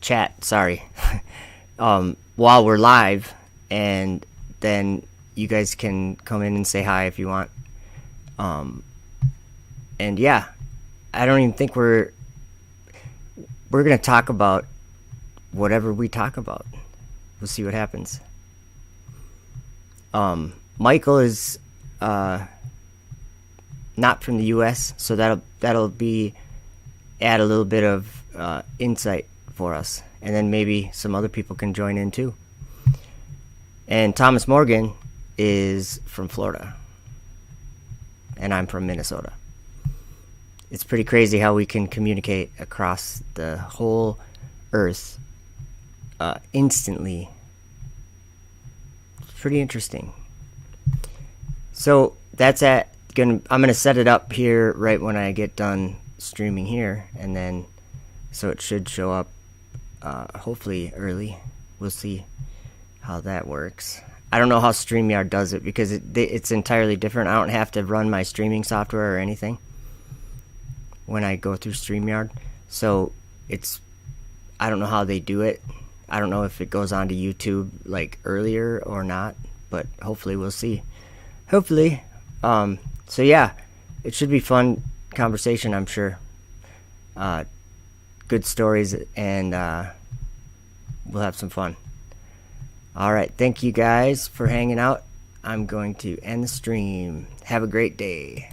chat. Sorry, while we're live, and then you guys can come in and say hi if you want. And yeah, I don't even think we're gonna talk about whatever we talk about. We'll see what happens. Michael is not from the U.S., so that'll be add a little bit of insight for us, and then maybe some other people can join in too. And Thomas Morgan is from Florida, and I'm from Minnesota. It's pretty crazy how we can communicate across the whole earth instantly. It's pretty interesting. So that's I'm gonna set it up here right when I get done streaming here, and then so it should show up hopefully early. We'll see how that works. I don't know how StreamYard does it, because it's entirely different. I don't have to run my streaming software or anything when I go through StreamYard. So I don't know how they do it. I don't know if it goes on to YouTube like earlier or not, but hopefully we'll see. Hopefully. So yeah, it should be fun conversation, I'm sure. Good stories, and we'll have some fun. All right, thank you guys for hanging out. I'm going to end the stream. Have a great day.